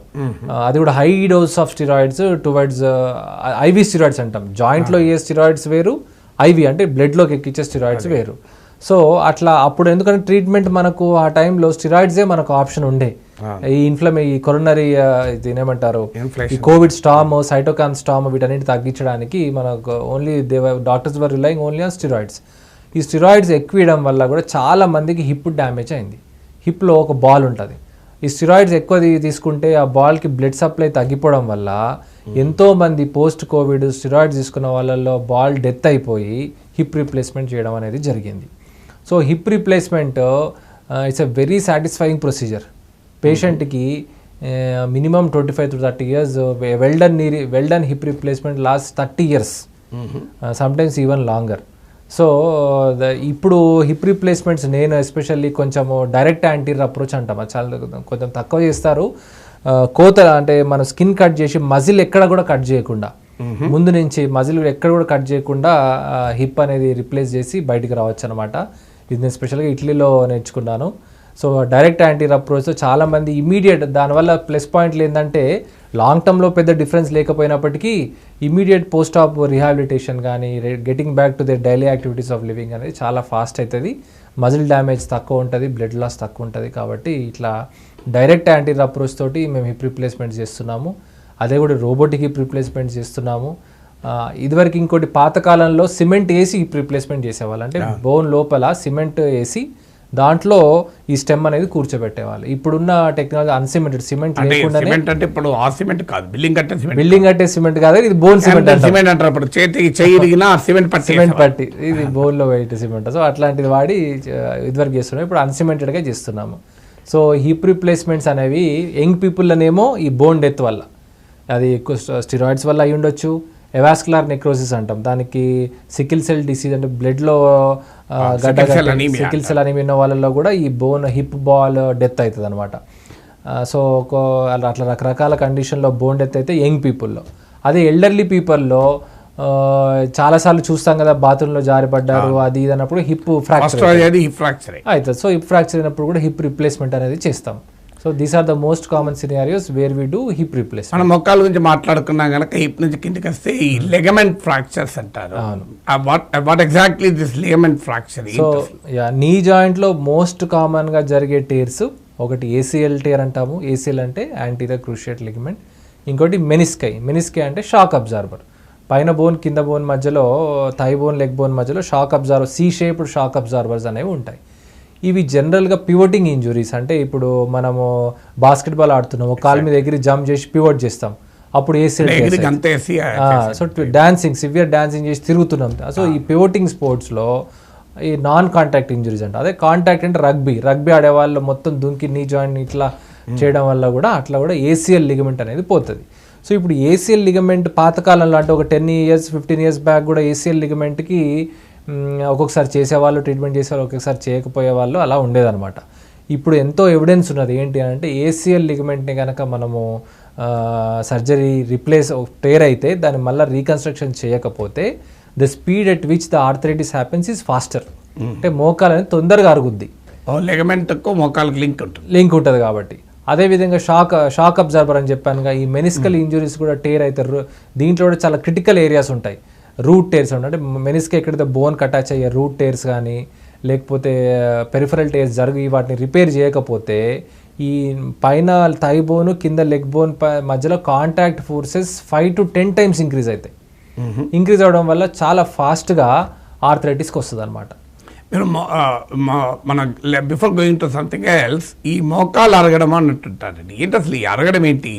అది కూడా high dose of steroids towards IV steroids అంటాం. జాయింట్లో ఏ స్టిరాయిడ్స్ వేరు, ఐవి అంటే బ్లడ్లోకి ఎక్కించే స్టిరాయిడ్స్ వేరు. సో అట్లా అప్పుడు ఎందుకంటే ట్రీట్మెంట్ మనకు ఆ టైంలో స్టిరాయిడ్సే మనకు ఆప్షన్ ఉండే. ఈ కొరోనరీ ఏమంటారు ఈ కోవిడ్ స్టామ్, సైటోకాన్ స్టామ్ వీటన్నిటి తగ్గించడానికి మనకు only doctors were relying only on steroids. ఈ స్టిరాయిడ్స్ ఎక్కువ ఇవ్వడం వల్ల కూడా చాలా మందికి హిప్ డ్యామేజ్ అయింది. హిప్లో ఒక బాల్ ఉంటుంది, ఈ స్టిరాయిడ్స్ ఎక్కువ తీసుకుంటే ఆ బాల్కి బ్లడ్ సప్లై తగ్గిపోవడం వల్ల ఎంతోమంది పోస్ట్ కోవిడ్ స్టిరాయిడ్స్ తీసుకున్న వాళ్ళల్లో బాల్ డెత్ అయిపోయి హిప్ రీప్లేస్మెంట్ చేయడం అనేది జరిగింది. So hip replacement it's a very satisfying procedure. పేషెంట్కి minimum 25 to 30 years well done hip replacement last 30 years, sometimes even longer. So ఇప్పుడు హిప్ రీప్లేస్మెంట్స్ నేను ఎస్పెషల్లీ కొంచెము డైరెక్ట్ యాంటీరియర్ అప్రోచ్ అంటాం, అది చాలా కొంచెం తక్కువ చేస్తారు. కోత అంటే మన స్కిన్ కట్ చేసి మజిల్ ఎక్కడ కూడా కట్ చేయకుండా, ముందు నుంచి మజిల్ ఎక్కడ కూడా కట్ చేయకుండా హిప్ అనేది రిప్లేస్ చేసి బయటికి రావచ్చు అనమాట. ఇది నేను స్పెషల్గా ఇటలీలో నేర్చుకున్నాను. సో డైరెక్ట్ యాంటీరియర్ అప్రోచ్తో చాలామంది ఇమీడియట్, దానివల్ల ప్లస్ పాయింట్లు ఏంటంటే లాంగ్ టర్మ్లో పెద్ద డిఫరెన్స్ లేకపోయినప్పటికీ ఇమీడియట్ పోస్ట్ ఆప్ రిహాబిలిటేషన్ కానీ getting back to their daily activities of living అనేది చాలా ఫాస్ట్ అవుతుంది. మజిల్ డ్యామేజ్ తక్కువ ఉంటుంది, బ్లడ్ లాస్ తక్కువ ఉంటుంది. కాబట్టి ఇట్లా డైరెక్ట్ యాంటీరియర్ అప్రోచ్ తోటి మేము హిప్ రీప్లేస్మెంట్ చేస్తున్నాము. అదే కూడా రోబోటిక్ హిప్ రీప్లేస్మెంట్ చేస్తున్నాము. ఇదివరకు ఇంకోటి పాతకాలంలో సిమెంట్ వేసి హిప్ రీప్లేస్మెంట్ చేసేవాళ్ళు, అంటే బోన్ లోపల సిమెంట్ వేసి దాంట్లో ఈ స్టెమ్ అనేది కూర్చోబెట్టేవాళ్ళు. ఇప్పుడున్న టెక్నాలజీ అన్సిమెంటెడ్ సిమెంట్ లేకుండానే, అంటే ఇప్పుడు ఆ సిమెంట్ కాదు, బిల్డింగ్ కట్టే సిమెంట్ కాదు, ఇది బోన్ సిమెంట్ అంటారు. ఇప్పుడు చేతికి సిమెంట్ పట్టి ఇది బోన్ లో వెయిట్ సిమెంట్. సో అట్లాంటిది వాడి ఇదివరకు చేస్తున్నాం, ఇప్పుడు అన్సిమెంటెడ్గా చేస్తున్నాము. సో హిప్ రీప్లేస్మెంట్స్ అనేవి యంగ్ పీపుల్లోనేమో ఈ బోన్ డెత్ వల్ల, అది ఎక్కువ స్టిరాయిడ్స్ వల్ల అయి ఉండొచ్చు. ఎవాస్కులర్ నెక్రోసిస్ అంటాం, దానికి సికిల్ సెల్ డిసీజ్ అంటే బ్లడ్లో సికిల్ సెల్ అనీమియా ఉన్న వాళ్ళలో కూడా ఈ బోన్ హిప్ బాల్ డెత్ అవుతుంది అనమాట. సో అట్లా రకరకాల కండిషన్లో బోన్ డెత్ అయితే యంగ్ పీపుల్లో. అదే ఎల్డర్లీ పీపుల్లో చాలాసార్లు చూస్తాం కదా, బాత్రూంలో జారిపడ్డారు అది ఇది అన్నప్పుడు హిప్ ఫ్రాక్చర్ అవుతుంది. సో హిప్ ఫ్రాక్చర్ అయినప్పుడు కూడా హిప్ రిప్లేస్మెంట్ అనేది చేస్తాం. So these are the most common scenarios where we do hip replacement. మనం మొక్కల గురించి మాట్లాడుకున్నాం కనుక హిప్ నుంచి కిందకి వస్తే ఈ లెగమెంట్ ఫ్రాక్చర్స్ అంటారు. What exactly this ligament fracture? So knee జాయింట్లో మోస్ట్ కామన్గా జరిగే టేర్స్, ఒకటి ఏసీఎల్ టేర్ అంటాము, ఏసీఎల్ అంటే యాంటీరియర్ క్రూషియేట్ లిగమెంట్. ఇంకోటి మెనిస్కై అంటే షాక్ అబ్జార్బర్. పైన బోన్ కింద బోన్ మధ్యలో, థై బోన్ లెగ్ బోన్ మధ్యలో shock absorber, C shaped shock absorbers అనేవి ఉంటాయి. ఇవి జనరల్గా పివోటింగ్ ఇంజురీస్. అంటే ఇప్పుడు మనము బాస్కెట్బాల్ ఆడుతున్నాం, ఒక కాలు మీద ఎగిరి జంప్ చేసి పివోట్ చేస్తాం, అప్పుడు సో డాన్సింగ్, సివియర్ డాన్సింగ్ చేసి తిరుగుతున్నాం. సో ఈ పివోటింగ్ స్పోర్ట్స్లో ఈ నాన్ కాంటాక్ట్ ఇంజురీస్ అంట. అదే కాంటాక్ట్ అంటే రగ్బీ ఆడేవాళ్ళు మొత్తం దుంకి నీ జాయింట్ ఇట్లా చేయడం వల్ల కూడా అట్లా కూడా ఏసీఎల్ లిగమెంట్ అనేది పోతుంది. సో ఇప్పుడు ఏసీఎల్ లిగమెంట్ పాతకాలంలో అంటే ఒక 10 years 15 years బ్యాక్ కూడా ఏసీఎల్ లిగమెంట్కి ఒక్కొక్కసారి చేసేవాళ్ళు, ట్రీట్మెంట్ చేసేవాళ్ళు, ఒక్కొక్కసారి చేయకపోయేవాళ్ళు, అలా ఉండేదన్నమాట. ఇప్పుడు ఎంతో ఎవిడెన్స్ ఉన్నది ఏంటి అంటే ఏసీఎల్ లిగమెంట్ని కనుక మనము సర్జరీ రిప్లేస్ టేర్ అయితే దాన్ని మళ్ళీ రీకన్స్ట్రక్షన్ చేయకపోతే the speed at which the arthritis happens is faster. అంటే మోకాలు అనేది తొందరగా అరుగుద్ది, లెగమెంట్కు మోకాలకు లింక్ ఉంటుంది కాబట్టి. అదేవిధంగా షాక్ అబ్జర్బర్ అని చెప్పానుగా, ఈ మెనిస్కల్ ఇంజురీస్ కూడా టేర్ అవుతారు. దీంట్లో కూడా చాలా క్రిటికల్ ఏరియాస్ ఉంటాయి. రూట్ టేర్స్ ఉంటాయి, అంటే మెనిస్కి ఎక్కడైతే బోన్కి అటాచ్ అయ్యే రూట్ టేర్స్ కానీ లేకపోతే పెరిఫరల్ టేర్స్ జరిగి వాటిని రిపేర్ చేయకపోతే ఈ పైన థై బోన్ కింద లెగ్ బోన్ మధ్యలో contact forces 5 to 10 times increase అవుతాయి. ఇంక్రీజ్ అవడం వల్ల చాలా ఫాస్ట్గా ఆర్థరైటిస్కి వస్తుంది అనమాట. మీరు మన before going to something else, ఈ మోకాలు అరగడం అన్నట్టుంటారండి. ఏంటి అసలు ఈ అరగడం ఏంటి?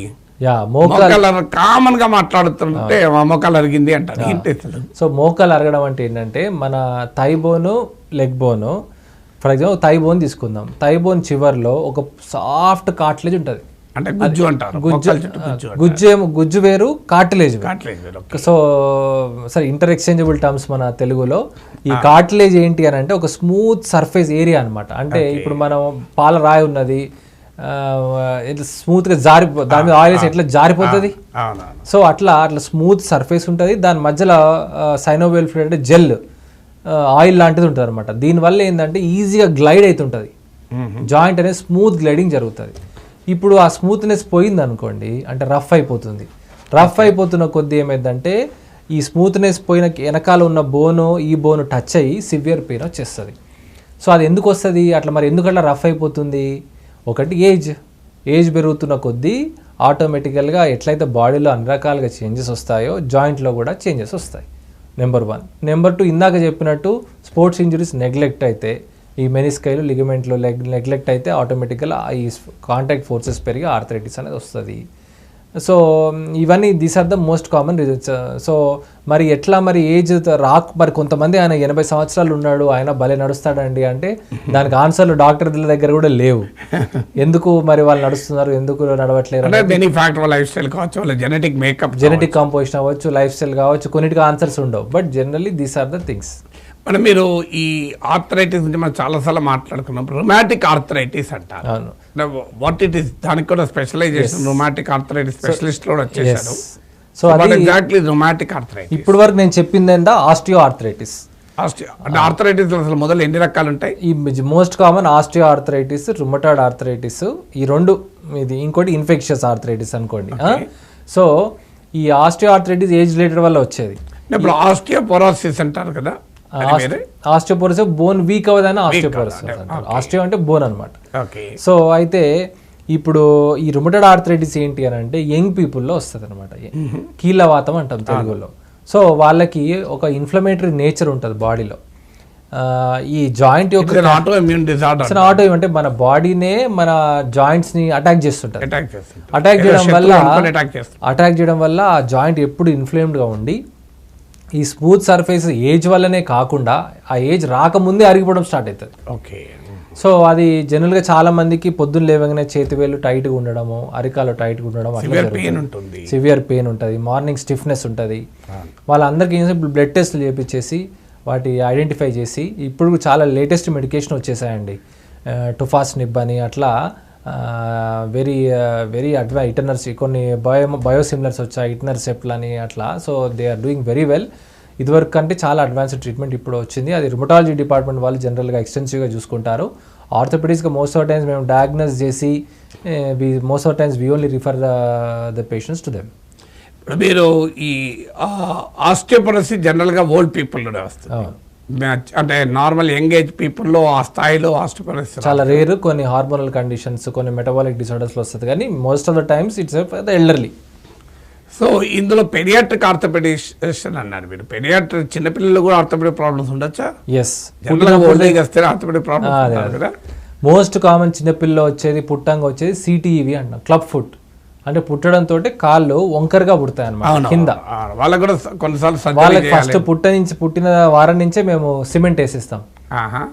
మోకాలు కామన్ గా మాట్లాడుతుంటే మోకాలు అరిగింది అంటారు. ఏంటి అసలు? సో మోకాలు అరగడం అంటే ఏంటంటే మన థై బోను లెగ్ బోను, ఫర్ ఎగ్జాంపుల్ థై బోన్ తీసుకుందాం. థై బోన్ చివర్లో ఒక సాఫ్ట్ కార్టిలేజ్ ఉంటుంది, అంటే గుజ్జు అంటారు. గుజ్జు వేరు, కార్టిలేజ్. సో సరే, ఇంటర్ ఎక్స్చేంజబుల్ టర్మ్స్ మన తెలుగులో. ఈ కార్టిలేజ్ ఏంటి అని అంటే ఒక స్మూత్ సర్ఫేస్ ఏరియా అనమాట. అంటే ఇప్పుడు మనం పాల రాయి ఉన్నది, ఇట్లా స్మూత్ గా దాని మీద ఆయిల్ ఎట్లా జారిపోతుంది, సో అట్లా స్మూత్ సర్ఫేస్ ఉంటుంది. దాని మధ్యలో సైనోవియల్ ఫ్లూయిడ్ అంటే జెల్ ఆయిల్ లాంటిది ఉంటుంది అనమాట. దీనివల్ల ఏంటంటే ఈజీగా గ్లైడ్ అవుతుంటుంది, జాయింట్ అనేది స్మూత్ గ్లైడింగ్ జరుగుతుంది. ఇప్పుడు ఆ స్మూత్నెస్ పోయింది అనుకోండి, అంటే రఫ్ అయిపోతుంది. రఫ్ అయిపోతున్న కొద్దీ ఏమైందంటే ఈ స్మూత్నెస్ పోయిన వెనకాల ఉన్న బోను ఈ బోను టచ్ అయ్యి సివియర్ పెయిన్ వచ్చేస్తుంది. సో అది ఎందుకు వస్తుంది అట్లా? మరి ఎందుకట్లా రఫ్ అయిపోతుంది? ఒకటి ఏజ్ పెరుగుతున్న కొద్దీ ఆటోమేటికల్గా ఎట్లయితే బాడీలో అన్ని రకాలుగా చేంజెస్ వస్తాయో జాయింట్లో కూడా చేంజెస్ వస్తాయి. నెంబర్ 1. నెంబర్ 2, ఇందాక చెప్పినట్టు స్పోర్ట్స్ ఇంజరీస్ నెగ్లెక్ట్ అయితే, ఈ మెనిస్కైలు లిగమెంట్లో నెగ్లెక్ట్ అయితే ఆటోమేటిక్గా ఈ కాంటాక్ట్ ఫోర్సెస్ పెరిగి ఆర్థరైటిస్ అనేది వస్తుంది. సో ఇవన్నీ these are the most common reasons. So మరి ఎట్లా మరి ఏజ్ మరి కొంతమంది ఆయన 80 సంవత్సరాలు ఉన్నాడు, ఆయన భలే నడుస్తాడండి అంటే దానికి ఆన్సర్లు డాక్టర్ల దగ్గర కూడా లేవు. ఎందుకు మరి వాళ్ళు నడుస్తున్నారు, ఎందుకు నడవట్లేరు? జెనెటిక్ కాంపోజిషన్ అవ్వచ్చు, లైఫ్ స్టైల్ కావచ్చు, కొన్నిటికి ఆన్సర్స్ ఉండవు. But generally these are the things. మరి మీరు ఈ ఆర్థరైటిస్ గురించి మనం చాలాసార్లు మాట్లాడుకున్నాం. రొమాటిక్ ఆర్థరైటిస్ అంటారు. What it is? దానికి కూడా స్పెషలైజేషన్ రొమాటిక్ ఆర్థరైటిస్ స్పెషలిస్ట్ కూడా వచ్చేసారు. సో ఎగ్జాక్ట్లీ రొమాటిక్ ఆర్థరైటిస్ ఇప్పుడు వరకు నేను చెప్పింది ఏంటో ఆస్టియో ఆర్థరైటిస్. అంటే ఆర్థరైటిస్ అసలు మొదలు ఎన్ని రకాలు ఉంటాయి? ఈ most common osteo arthritis, rheumatoid arthritis, ఈ రెండు. ఇది ఇంకోటి ఇన్ఫెక్షన్స్ ఆర్థరైటిస్ అనుకోండి. సో ఈ ఆస్టియో ఆర్థరైటిస్ ఏజ్ రిలేటెడ్ వల్ల వచ్చేది. ఇప్పుడు ఆస్టియోపోరోసిస్ అంటారు కదా, ఆస్టియోపోరోసిస్ బోన్ వీక్ అవ్వదని ఆస్టియోపోరోసిస్ అంటారు. ఆస్టియో అంటే బోన్ అనమాట. సో అయితే ఇప్పుడు ఈ రుమటాయిడ్ ఆర్థరైటిస్ ఏంటి అని అంటే యంగ్ పీపుల్లో వస్తుంది అనమాట. కీళ్ళవాతం అంటాం తెలుగులో. సో వాళ్ళకి ఒక ఇన్ఫ్లమేటరీ నేచర్ ఉంటుంది బాడీలో. ఈ జాయింట్ యొక్క ఆటో అంటే మన బాడీనే మన జాయింట్స్ ని అటాక్ చేస్తుంటుంది. అటాక్ చేయడం వల్ల ఆ జాయింట్ ఎప్పుడు ఇన్ఫ్లేమ్డ్ గా ఉండి ఈ స్మూత్ సర్ఫేస్ ఏజ్ వల్లనే కాకుండా ఆ ఏజ్ రాకముందే అరిగిపోవడం స్టార్ట్ అవుతుంది. ఓకే. సో అది జనరల్గా చాలా మందికి పొద్దున్న లేవగానే చేతివేళ్ళు టైట్గా ఉండడము, అరికాలు టైట్గా ఉండడం, సివియర్ పెయిన్ ఉంటుంది, మార్నింగ్ స్టిఫ్నెస్ ఉంటుంది. వాళ్ళందరికీ బ్లడ్ టెస్ట్లు చేయించేసి వాటి ఐడెంటిఫై చేసి, ఇప్పుడు చాలా లేటెస్ట్ మెడికేషన్ వచ్చేసాయండి, టుఫాస్నిబ్ అని అట్లా వెరీ ఇటర్నర్స్, కొన్ని బయోసిమిలర్స్ వచ్చాయి, ఇటర్నర్సెప్ట్లు అని అట్లా. So they are doing very well. ఇదివరకు కంటే చాలా అడ్వాన్స్డ్ ట్రీట్మెంట్ ఇప్పుడు వచ్చింది. అది రుమటాలజీ డిపార్ట్మెంట్ వాళ్ళు జనరల్గా ఎక్స్టెన్సివ్గా చూసుకుంటారు. ఆర్థోపెడిక్స్గా మోస్ట్ ఆఫ్ టైమ్స్ మేము డయాగ్నోస్ చేసి most of times we only refer the patients to them. ఇప్పుడు మీరు ఈ ఆస్టియోపోరోసిస్ జనరల్గా ఓల్డ్ పీపుల్లోనే వస్తుంది, అంటే నార్మల్ యంగ్ ఏజ్ పీపుల్లో ఆ స్థాయిలో ఆస్టియోపోరోసిస్ చాలా రేర్. కొన్ని హార్మోనల్ కండిషన్స్, కొన్ని మెటబాలిక్ డిసార్డర్స్లో వస్తుంది, కానీ most of the times it's the elderly. So ఇందులో పెడియాట్రిక్ ఆర్థోపెడిషన్ అన్నారు మీరు. పెడియాట్రిక్ చిన్నపిల్లలు కూడా ఆర్థోపెడిక్ ప్రాబ్లమ్స్ ఉండొచ్చా? Yes, orthopaedic problems most common చిన్నపిల్లలు వచ్చేది, పుట్టంగా వచ్చేది CTEV అంటాం, క్లబ్ ఫుట్. అంటే పుట్టడంతో కాళ్ళు వంకరగా పుడతాయి అన్నమాట కింద. వాళ్ళకి కూడా కొన్నిసార్లు వాళ్ళకి ఫస్ట్ పుట్టిన వారం నుంచే మేము సిమెంట్ వేసిస్తాం.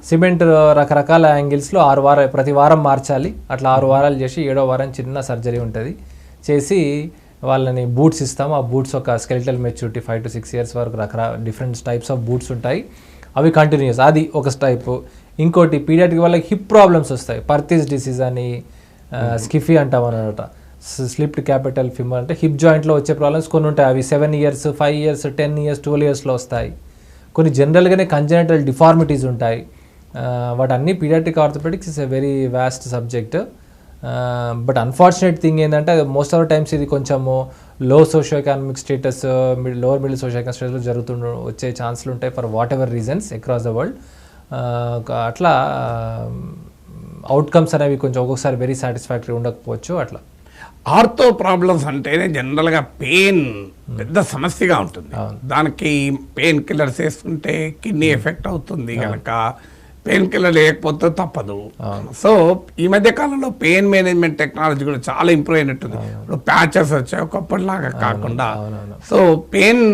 సిమెంట్ రకరకాల యాంగిల్స్లో 6 వారాలు ప్రతి వారం మార్చాలి. అట్లా 6 వారాలు చేసి 7వ వారం చిన్న సర్జరీ ఉంటుంది, చేసి వాళ్ళని బూట్స్ ఇస్తాం. ఆ బూట్స్ ఒక స్కెలిటల్ మెచ్యూరిటీ 5 to 6 years వరకు డిఫరెంట్ టైప్స్ ఆఫ్ బూట్స్ ఉంటాయి, అవి కంటిన్యూస్, అది ఒక టైప్. ఇంకోటి పీడియాట్రిక్ వాళ్ళకి హిప్ ప్రాబ్లమ్స్ వస్తాయి, పర్తిస్ డిసీజ్ అని, స్కిఫీ అంటాం అనమాట, స్లిప్డ్ క్యాపిటల్ ఫిమర్ అంటే హిప్ జాయింట్లో వచ్చే ప్రాబ్లమ్స్ కొన్ని ఉంటాయి. అవి 7 years, 5 years, 10 years, 12 yearsలో వస్తాయి. కొన్ని జనరల్గానే కంజెనిటల్ డిఫార్మిటీస్ ఉంటాయి. వాటన్నీ paediatric orthopaedics is a very vast subject. But unfortunate thing ఏంటంటే మోస్ట్ ఆఫ్ ద టైమ్స్ ఇది కొంచెము low socio economic status, lower middle socio economic స్టేటస్లో వచ్చే ఛాన్సులు ఉంటాయి for whatever reasons across the world. అట్లా అవుట్కమ్స్ అనేవి కొంచెం ఒక్కొక్కసారి వెరీ సాటిస్ఫాక్టరీ ఉండకపోవచ్చు. అట్లా ఆర్థో ప్రాబ్లమ్స్ అంటేనే జనరల్గా పెయిన్ పెద్ద సమస్యగా ఉంటుంది. దానికి పెయిన్ కిల్లర్స్ వేసుకుంటే కిడ్నీ ఎఫెక్ట్ అవుతుంది కనుక పెయిన్ కిల్లర్ లేకపోతే తప్పదు. సో ఈ మధ్య కాలంలో పెయిన్ మేనేజ్మెంట్ టెక్నాలజీ కూడా చాలా ఇంప్రూవ్ అయినట్టుంది. ఇప్పుడు ప్యాచెస్ వచ్చాయి ఒకప్పటిలాగా కాకుండా. సో పెయిన్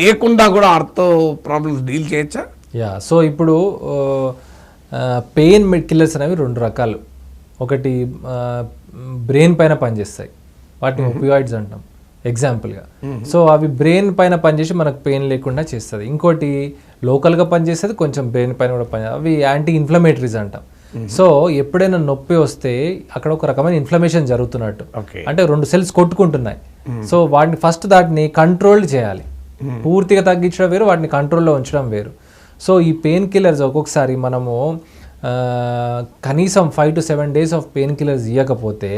లేకుండా కూడా ఆర్థో ప్రాబ్లమ్స్ డీల్ చేయొచ్చా? సో ఇప్పుడు పెయిన్ కిల్లర్స్ అనేవి 2 రకాలు. ఒకటి బ్రెయిన్ పైన పనిచేస్తాయి, వాటిని ఒపియాయిడ్స్ అంటాం ఎగ్జాంపుల్గా. సో అవి బ్రెయిన్ పైన పనిచేసి మనకు పెయిన్ లేకుండా చేస్తుంది. ఇంకోటి లోకల్గా పనిచేస్తుంది, కొంచెం బ్రెయిన్ పైన కూడా పనిచేస్తుంది, అవి యాంటీ ఇన్ఫ్లమేటరీస్ అంటాం. సో ఎప్పుడైనా నొప్పి వస్తే అక్కడ ఒక రకమైన ఇన్ఫ్లమేషన్ జరుగుతున్నట్టు, అంటే 2 cells కొట్టుకుంటున్నాయి. సో వాటిని ఫస్ట్ దాటిని కంట్రోల్ చేయాలి. పూర్తిగా తగ్గించడం వేరు, వాటిని కంట్రోల్లో ఉంచడం వేరు. సో ఈ పెయిన్ కిల్లర్స్ ఒక్కొక్కసారి మనము కనీసం 5 to 7 days of pain killers ఇవ్వకపోతే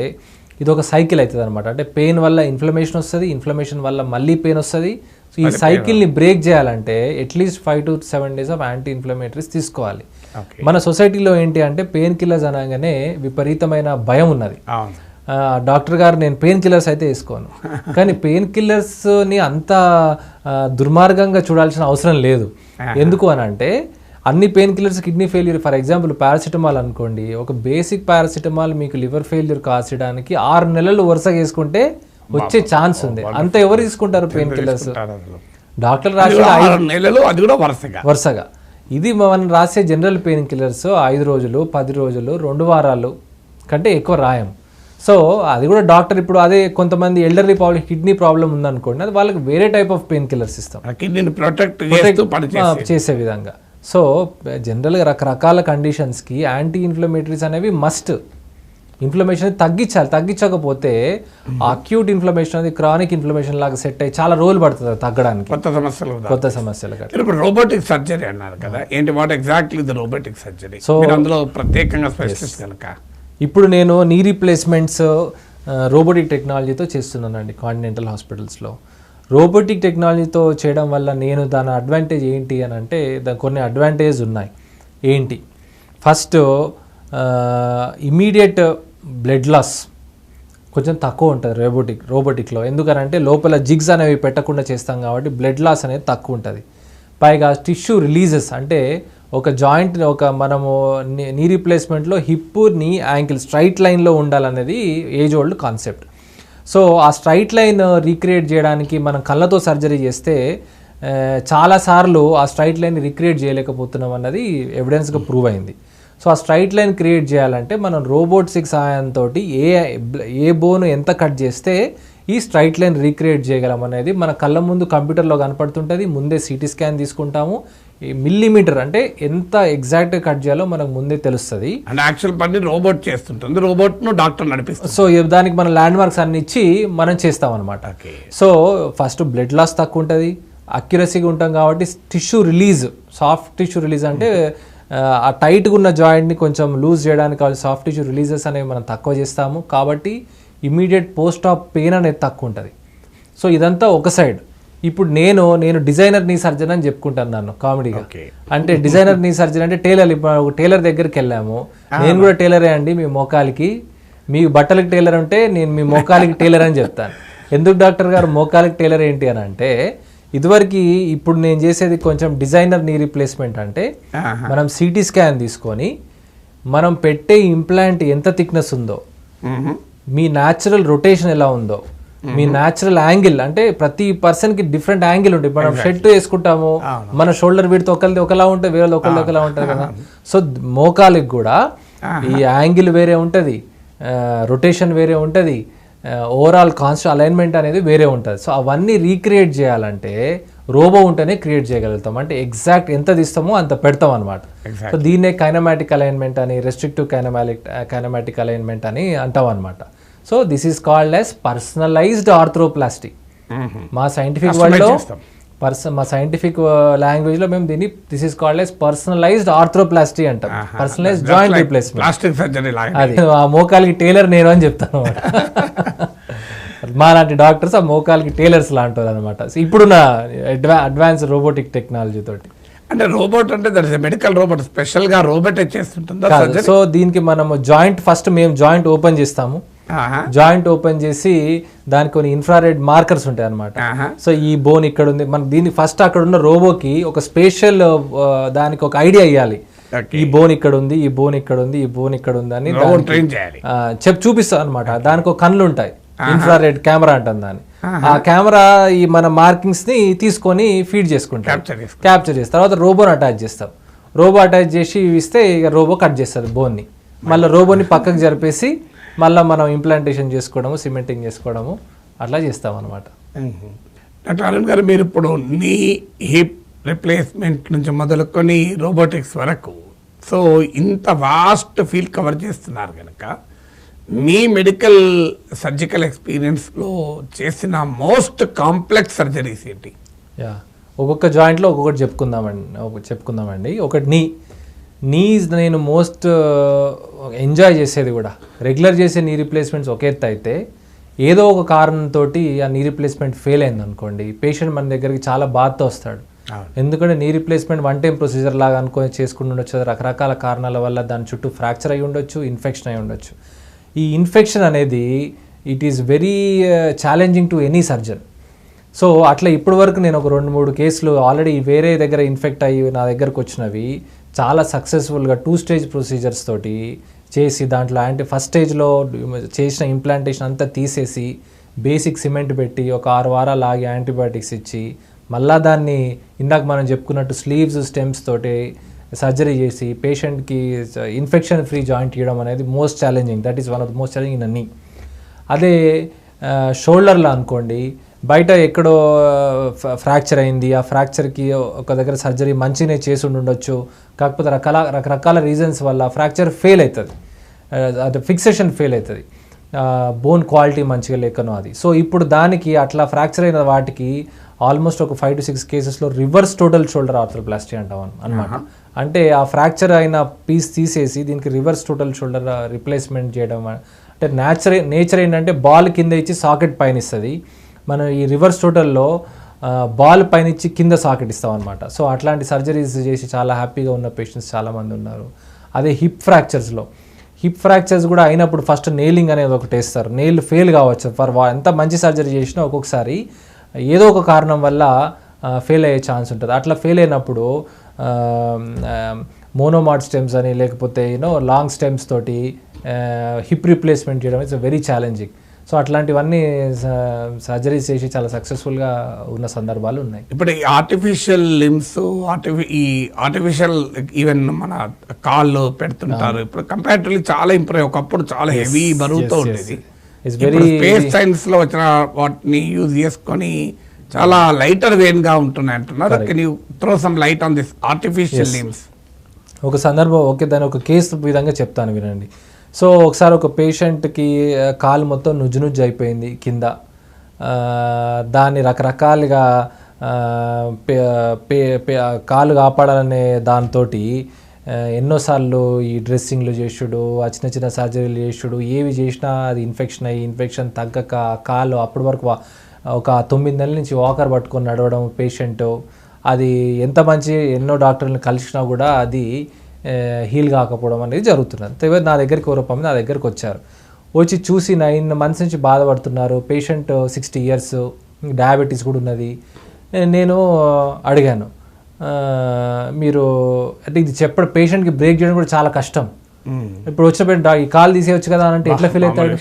ఇది ఒక సైకిల్ అవుతుంది అనమాట. అంటే పెయిన్ వల్ల ఇన్ఫ్లమేషన్ వస్తుంది, ఇన్ఫ్లమేషన్ వల్ల మళ్ళీ పెయిన్ వస్తుంది. సో ఈ సైకిల్ని బ్రేక్ చేయాలంటే at least 5 to 7 days of anti inflammatories తీసుకోవాలి. మన సొసైటీలో ఏంటి అంటే పెయిన్ కిల్లర్స్ అనగానే విపరీతమైన భయం ఉన్నది. డాక్టర్ గారు నేను పెయిన్ కిల్లర్స్ అయితే వేసుకోను, కానీ పెయిన్ కిల్లర్స్ని అంత దుర్మార్గంగా చూడాల్సిన అవసరం లేదు. ఎందుకు అని అంటే అన్ని pain killers kidney failure, for example paracetamol అనుకోండి, ఒక బేసిక్ పారాసిటమాల్ మీకు లివర్ ఫెయిల్యూర్ కాల్చడానికి 6 నెలలు వరుసగా వేసుకుంటే వచ్చే ఛాన్స్ ఉంది. అంత ఎవరు తీసుకుంటారు పెయిన్ కిల్లర్స్? డాక్టర్ రాసిన 5 నెలలు, అది కూడా వరుసగా. ఇది మనం రాసే జనరల్ పెయిన్ కిల్లర్స్ 5 రోజులు, 10 రోజులు, 2 వారాలు కంటే ఎక్కువ రాయం. సో అది కూడా డాక్టర్ ఇప్పుడు అదే కొంతమంది ఎల్డర్లీ ప్రాబ్లం, కిడ్నీ ప్రాబ్లం ఉందనుకోండి, అది వాళ్ళకి వేరే టైప్ ఆఫ్ పెయిన్ కిల్లర్స్ ఇస్తాం కిడ్నీని ప్రొటెక్ట్ చేసే విధంగా. సో జనరల్గా రకరకాల కండిషన్స్కి యాంటీ ఇన్ఫ్లమేటరీస్ అనేవి మస్ట్. ఇన్ఫ్లమేషన్ తగ్గించకపోతే అక్యూట్ ఇన్ఫ్లమేషన్ అనేది క్రానిక్ ఇన్ఫ్లమేషన్ లాగా సెట్ అయ్యి చాలా రోజులు పడుతుంది తగ్గడానికి, కొత్త సమస్యలు. ఇప్పుడు రోబోటిక్ సర్జరీ అన్నారు కదా, ఏంటి what exactly the robotic surgery? So అందులో ప్రత్యేకంగా స్పెషలిస్ట్ కనుక ఇప్పుడు నేను నీ రీప్లేస్మెంట్స్ రోబోటిక్ టెక్నాలజీతో చేస్తున్నానండి కాంటినెంటల్ హాస్పిటల్స్లో. రోబోటిక్ టెక్నాలజీతో చేయడం వల్ల నేను దాని అడ్వాంటేజ్ ఏంటి అని అంటే కొన్ని అడ్వాంటేజ్ ఉన్నాయి. ఏంటి? ఫస్ట్ ఇమీడియట్ బ్లడ్ లాస్ కొంచెం తక్కువ ఉంటుంది రోబోటిక్లో. ఎందుకనంటే లోపల జిగ్స్ అనేవి పెట్టకుండా చేస్తాం కాబట్టి బ్లడ్ లాస్ అనేది తక్కువ ఉంటుంది. పైగా టిష్యూ రిలీజెస్ అంటే ఒక జాయింట్, ఒక మనము నీ రీప్లేస్మెంట్లో హిప్, నీ యాంకిల్ స్ట్రైట్ లైన్లో ఉండాలనేది ఏజ్ ఓల్డ్ కాన్సెప్ట్. సో ఆ స్ట్రైట్ లైన్ రీక్రియేట్ చేయడానికి మనం కళ్ళతో సర్జరీ చేస్తే చాలాసార్లు ఆ స్ట్రైట్ లైన్ రీక్రియేట్ చేయలేకపోతున్నాం అన్నది ఎవిడెన్స్గా ప్రూవ్ అయింది. సో ఆ స్ట్రైట్ లైన్ క్రియేట్ చేయాలంటే మనం రోబోట్స్ సహాయంతో ఏ బోన్ ఎంత కట్ చేస్తే ఈ స్ట్రైట్ లైన్ రీక్రియేట్ చేయగలం అనేది మన కళ్ళ ముందు కంప్యూటర్లో కనపడుతుంటుంది. ముందే సిటీ స్కాన్ తీసుకుంటాము, మిల్లీమీటర్ అంటే ఎంత ఎగ్జాక్ట్గా కట్ చేయాలో మనకు ముందే తెలుస్తుంది. అంటే యాక్చువల్ పని రోబోట్ చేస్తుంటుంది, రోబోట్ను డాక్టర్ నడిపిస్తుంది. సో దానికి మనం ల్యాండ్ మార్క్స్ అన్ని ఇచ్చి మనం చేస్తాం అనమాట. సో ఫస్ట్ బ్లడ్ లాస్ తక్కువ ఉంటుంది, అక్యురసీగా ఉంటాం కాబట్టి tissue release, soft tissue release అంటే ఆ టైట్గా ఉన్న జాయింట్ని కొంచెం లూజ్ చేయడానికి కావాలి సాఫ్ట్ టిష్యూ రిలీజెస్ అనేవి మనం తక్కువ చేస్తాము కాబట్టి ఇమీడియట్ పోస్ట్ ఆఫ్ పెయిన్ అనేది తక్కువ ఉంటుంది. సో ఇదంతా ఒక సైడ్. ఇప్పుడు నేను డిజైనర్ నీ సర్జన్ అని చెప్పుకుంటాను నన్ను కామెడీగా. అంటే డిజైనర్ నీ సర్జన్ అంటే టైలర్. ఇప్పుడు టైలర్ దగ్గరికి వెళ్ళాము, నేను కూడా టైలరే అండి, మీ మోకాలికి, మీ బట్టలకి టైలర్ ఉంటే నేను మీ మోకాలికి టైలర్ అని చెప్తాను. ఎందుకు డాక్టర్ గారు మోకాలికి టైలర్ ఏంటి అని అంటే, ఇదివరకు ఇప్పుడు నేను చేసేది కొంచెం డిజైనర్ నీ రీప్లేస్మెంట్. అంటే మనం సిటీ స్కాన్ తీసుకొని మనం పెట్టే ఇంప్లాంట్ ఎంత థిక్నెస్ ఉందో, మీ న్యాచురల్ రొటేషన్ ఎలా ఉందో, మీ న్యాచురల్ యాంగిల్ అంటే ప్రతి పర్సన్కి డిఫరెంట్ యాంగిల్ ఉంటుంది. మనం షర్ట్ వేసుకుంటాము, మన షోల్డర్ విడ్త్ ఒకరిది ఒకలా ఉంటుంది, వేరే ఒకరిది ఒకలా ఉంటుంది కదా. సో మోకాలికి కూడా ఈ యాంగిల్ వేరే ఉంటుంది, రొటేషన్ వేరే ఉంటుంది, ఓవరాల్ కాన్స్టెంట్ అలైన్మెంట్ అనేది వేరే ఉంటుంది. సో అవన్నీ రీక్రియేట్ చేయాలంటే రోబో ఉంటేనే క్రియేట్ చేయగలుగుతాం. అంటే ఎగ్జాక్ట్ ఎంత తీస్తామో అంత పెడతాం అనమాట. సో దీన్నే కైనమాటిక్ అలైన్మెంట్ అని, రెస్ట్రిక్టివ్ కైనమాటిక్ అలైన్మెంట్ అని అంటాం అనమాట. So this is called as personalised arthroplasty. మా సైంటిఫిక్ వరల్డ్లో మా సైంటిఫిక్ లాంగ్వేజ్ లో మేము దీన్ని this is called as personalised arthroplasty అంటాం. Personalised joint replacement. Plastic surgery అది ఆ మోకాలికి టైలర్ నేను అని చెప్తాను అనమాట. మా లాంటి డాక్టర్స్ ఆ మోకాలికి టైలర్స్ లాంటారు అనమాట. ఇప్పుడున్న అడ్వాన్స్ రోబోటిక్ టెక్నాలజీ తోటి. అంటే రోబోట్ అంటే that is medical robot, special గా రోబోట్ చేస్తుంటుందా సర్జరీ? సో దీనికి మనము జాయింట్ ఫస్ట్ మేము జాయింట్ ఓపెన్ చేస్తాము. జాయింట్ ఓపెన్ చేసి దానికి కొన్ని ఇన్ఫ్రారెడ్ మార్కర్స్ ఉంటాయి అనమాట. సో ఈ బోన్ ఇక్కడ ఉంది, మన దీన్ని ఫస్ట్ అక్కడ ఉన్న రోబోకి ఒక స్పేషల్ దానికి ఒక ఐడియా ఇవ్వాలి. ఈ బోన్ ఇక్కడ ఉంది, ఈ బోన్ ఇక్కడ ఉంది, ఈ బోన్ ఇక్కడ ఉంది అని చూపిస్తాం అనమాట. దానికి ఒక కళ్ళు ఉంటాయి, ఇన్ఫ్రారెడ్ కెమెరా అంటాం దాన్ని. ఆ కెమెరా ఈ మన మార్కింగ్స్ ని తీసుకొని ఫీడ్ చేసుకుంటాం, క్యాప్చర్ చేసి తర్వాత రోబోని అటాచ్ చేస్తాం. రోబో అటాచ్ చేసి ఇస్తే ఇక రోబో కట్ చేస్తుంది బోన్ని. మళ్ళీ రోబోని పక్కకు జరిపేసి మళ్ళీ మనం ఇంప్లాంటేషన్ చేసుకోవడము, సిమెంటింగ్ చేసుకోవడము అట్లా చేస్తాం అనమాట. డాక్టర్ అరుణ్ గారు, మీరు ఇప్పుడు నీ హిప్ రిప్లేస్మెంట్ నుంచి మొదలుకొని రోబోటిక్స్ వరకు సో ఇంత వాస్ట్ ఫీల్డ్ కవర్ చేస్తున్నారు కనుక మీ మెడికల్ సర్జికల్ ఎక్స్పీరియన్స్లో చేసిన మోస్ట్ కాంప్లెక్స్ సర్జరీస్ ఏంటి? ఒక్కొక్క జాయింట్లో ఒక్కొక్కటి చెప్పుకుందామండి. ఒకటి నీస్ నేను మోస్ట్ ఎంజాయ్ చేసేది కూడా. రెగ్యులర్ చేసే నీ రీప్లేస్మెంట్స్ ఒక ఎత్తు అయితే, ఏదో ఒక కారణంతో ఆ నీ రీప్లేస్మెంట్ ఫెయిల్ అయింది అనుకోండి, పేషెంట్ మన దగ్గరికి చాలా బాధతో వస్తాడు. ఎందుకంటే knee replacement one time procedure లాగా అనుకొని చేసుకుని ఉండొచ్చు, రకరకాల కారణాల వల్ల దాని చుట్టూ ఫ్రాక్చర్ అయి ఉండొచ్చు, ఇన్ఫెక్షన్ అయి ఉండొచ్చు. ఈ ఇన్ఫెక్షన్ అనేది it is very challenging to any surgeon. So అట్లా ఇప్పటి వరకు నేను ఒక 2-3 కేసులు ఆల్రెడీ వేరే దగ్గర ఇన్ఫెక్ట్ అయ్యి నా దగ్గరకు వచ్చినవి చాలా సక్సెస్ఫుల్గా 2 స్టేజ్ ప్రొసీజర్స్ తోటి చేసి, దాంట్లో ఫస్ట్ స్టేజ్లో చేసిన ఇంప్లాంటేషన్ అంతా తీసేసి బేసిక్ సిమెంట్ పెట్టి ఒక 6 వారాలు ఆగి యాంటీబయాటిక్స్ ఇచ్చి మళ్ళా దాన్ని ఇందాక మనం చెప్పుకున్నట్టు స్లీవ్స్ స్టెమ్స్ తోటి సర్జరీ చేసి పేషెంట్కి ఇన్ఫెక్షన్ ఫ్రీ జాయింట్ ఇవ్వడం అనేది most challenging. That is one of the most challenging in నీ. అదే షోల్డర్లో అనుకోండి, బయట ఎక్కడో ఫ్రాక్చర్ అయింది, ఆ ఫ్రాక్చర్కి ఒక దగ్గర సర్జరీ మంచిగానే చేసి ఉండొచ్చు, కాకపోతే రకరకాల రీజన్స్ వల్ల ఫ్రాక్చర్ ఫెయిల్ అవుతుంది, అది ఫిక్సేషన్ ఫెయిల్ అవుతుంది, బోన్ క్వాలిటీ మంచిగా లేకనో అది. సో ఇప్పుడు దానికి అట్లా ఫ్రాక్చర్ అయిన వాటికి ఆల్మోస్ట్ ఒక 5 to 6 కేసెస్లో రివర్స్ టోటల్ షోల్డర్ ఆర్థ్రోప్లాస్టీ అంటాం అనమాట. అంటే ఆ ఫ్రాక్చర్ అయిన పీస్ తీసేసి దీనికి రివర్స్ టోటల్ షోల్డర్ రిప్లేస్మెంట్ చేయడం. అంటే నేచర్ ఏంటంటే బాల్ కింద ఇచ్చి సాకెట్ పైన ఇస్తుంది, మనం ఈ రివర్స్ టోటల్లో బాల్ పైన ఇచ్చి కింద సాకెట్ ఇస్తాం అనమాట. సో అట్లాంటి సర్జరీస్ చేసి చాలా హ్యాపీగా ఉన్న పేషెంట్స్ చాలామంది ఉన్నారు. అదే హిప్ ఫ్రాక్చర్స్ కూడా అయినప్పుడు ఫస్ట్ నెయిలింగ్ అనేది ఒకటి వేస్తారు. నెయిల్ ఫెయిల్ కావచ్చు, ఎంత మంచి సర్జరీ చేసినా ఒక్కొక్కసారి ఏదో ఒక కారణం వల్ల ఫెయిల్ అయ్యే ఛాన్స్ ఉంటుంది. అట్లా ఫెయిల్ అయినప్పుడు మోనోమాడ్ స్టెమ్స్ అని లేకపోతే లాంగ్ స్టెమ్స్ తోటి హిప్ రీప్లేస్మెంట్ చేయడం ఇట్స్ వెరీ ఛాలెంజింగ్. సో అట్లాంటివన్నీ సర్జరీస్ చేసి చాలా సక్సెస్ఫుల్గా ఉన్న సందర్భాలు ఉన్నాయి. ఇప్పుడు ఈ ఆర్టిఫిషియల్ లిమ్స్, ఈ ఆర్టిఫిషియల్ ఈవెన్ మన కాళ్ళు పెడుతుంటారు, ఇప్పుడు కంపారిటివ్లీ చాలా ఇంప్రూవ్. ఒకప్పుడు చాలా హెవీ బరువుతో ఉండేది. స్పేస్ సైన్స్ లో వచ్చిన వాటిని యూజ్ చేసుకొని చాలా లైటర్ వెయిన్ గా ఉంటున్నాయి అంటున్నారు. Can you throw some light on this artificial limbs? ఒక సందర్భం దాని ఒక కేసు విధంగా చెప్తాను వినండి. సో ఒకసారి ఒక పేషెంట్కి కాలు మొత్తం నుజ్జు అయిపోయింది కింద. దాన్ని రకరకాలుగా కాలు కాపాడాలనే దాంతో ఎన్నోసార్లు ఈ డ్రెస్సింగ్లు చేసుడు, ఆ చిన్న సర్జరీలు చేసుడు, ఏవి చేసినా అది ఇన్ఫెక్షన్ తగ్గక కాలు అప్పటి వరకు ఒక 9 నెలల నుంచి వాకర్ పట్టుకొని నడవడం పేషెంట్. అది ఎంత మంచి ఎన్నో డాక్టర్లను కలిసినా కూడా అది హీల్ కాకపోవడం అనేది జరుగుతున్నది. నా దగ్గరికి వచ్చారు. వచ్చి చూసి 9 months నుంచి బాధపడుతున్నారు. పేషెంట్ 60 years, డయాబెటీస్ కూడా ఉన్నది. నేను అడిగాను, మీరు అంటే ఇది చెప్పడం పేషెంట్కి బ్రేక్ చేయడం కూడా చాలా కష్టం. ఇప్పుడు వచ్చిన ఈ కాల్ తీసేయచ్చు కదా అంటే ఎట్లా ఫీల్ అవుతాడు,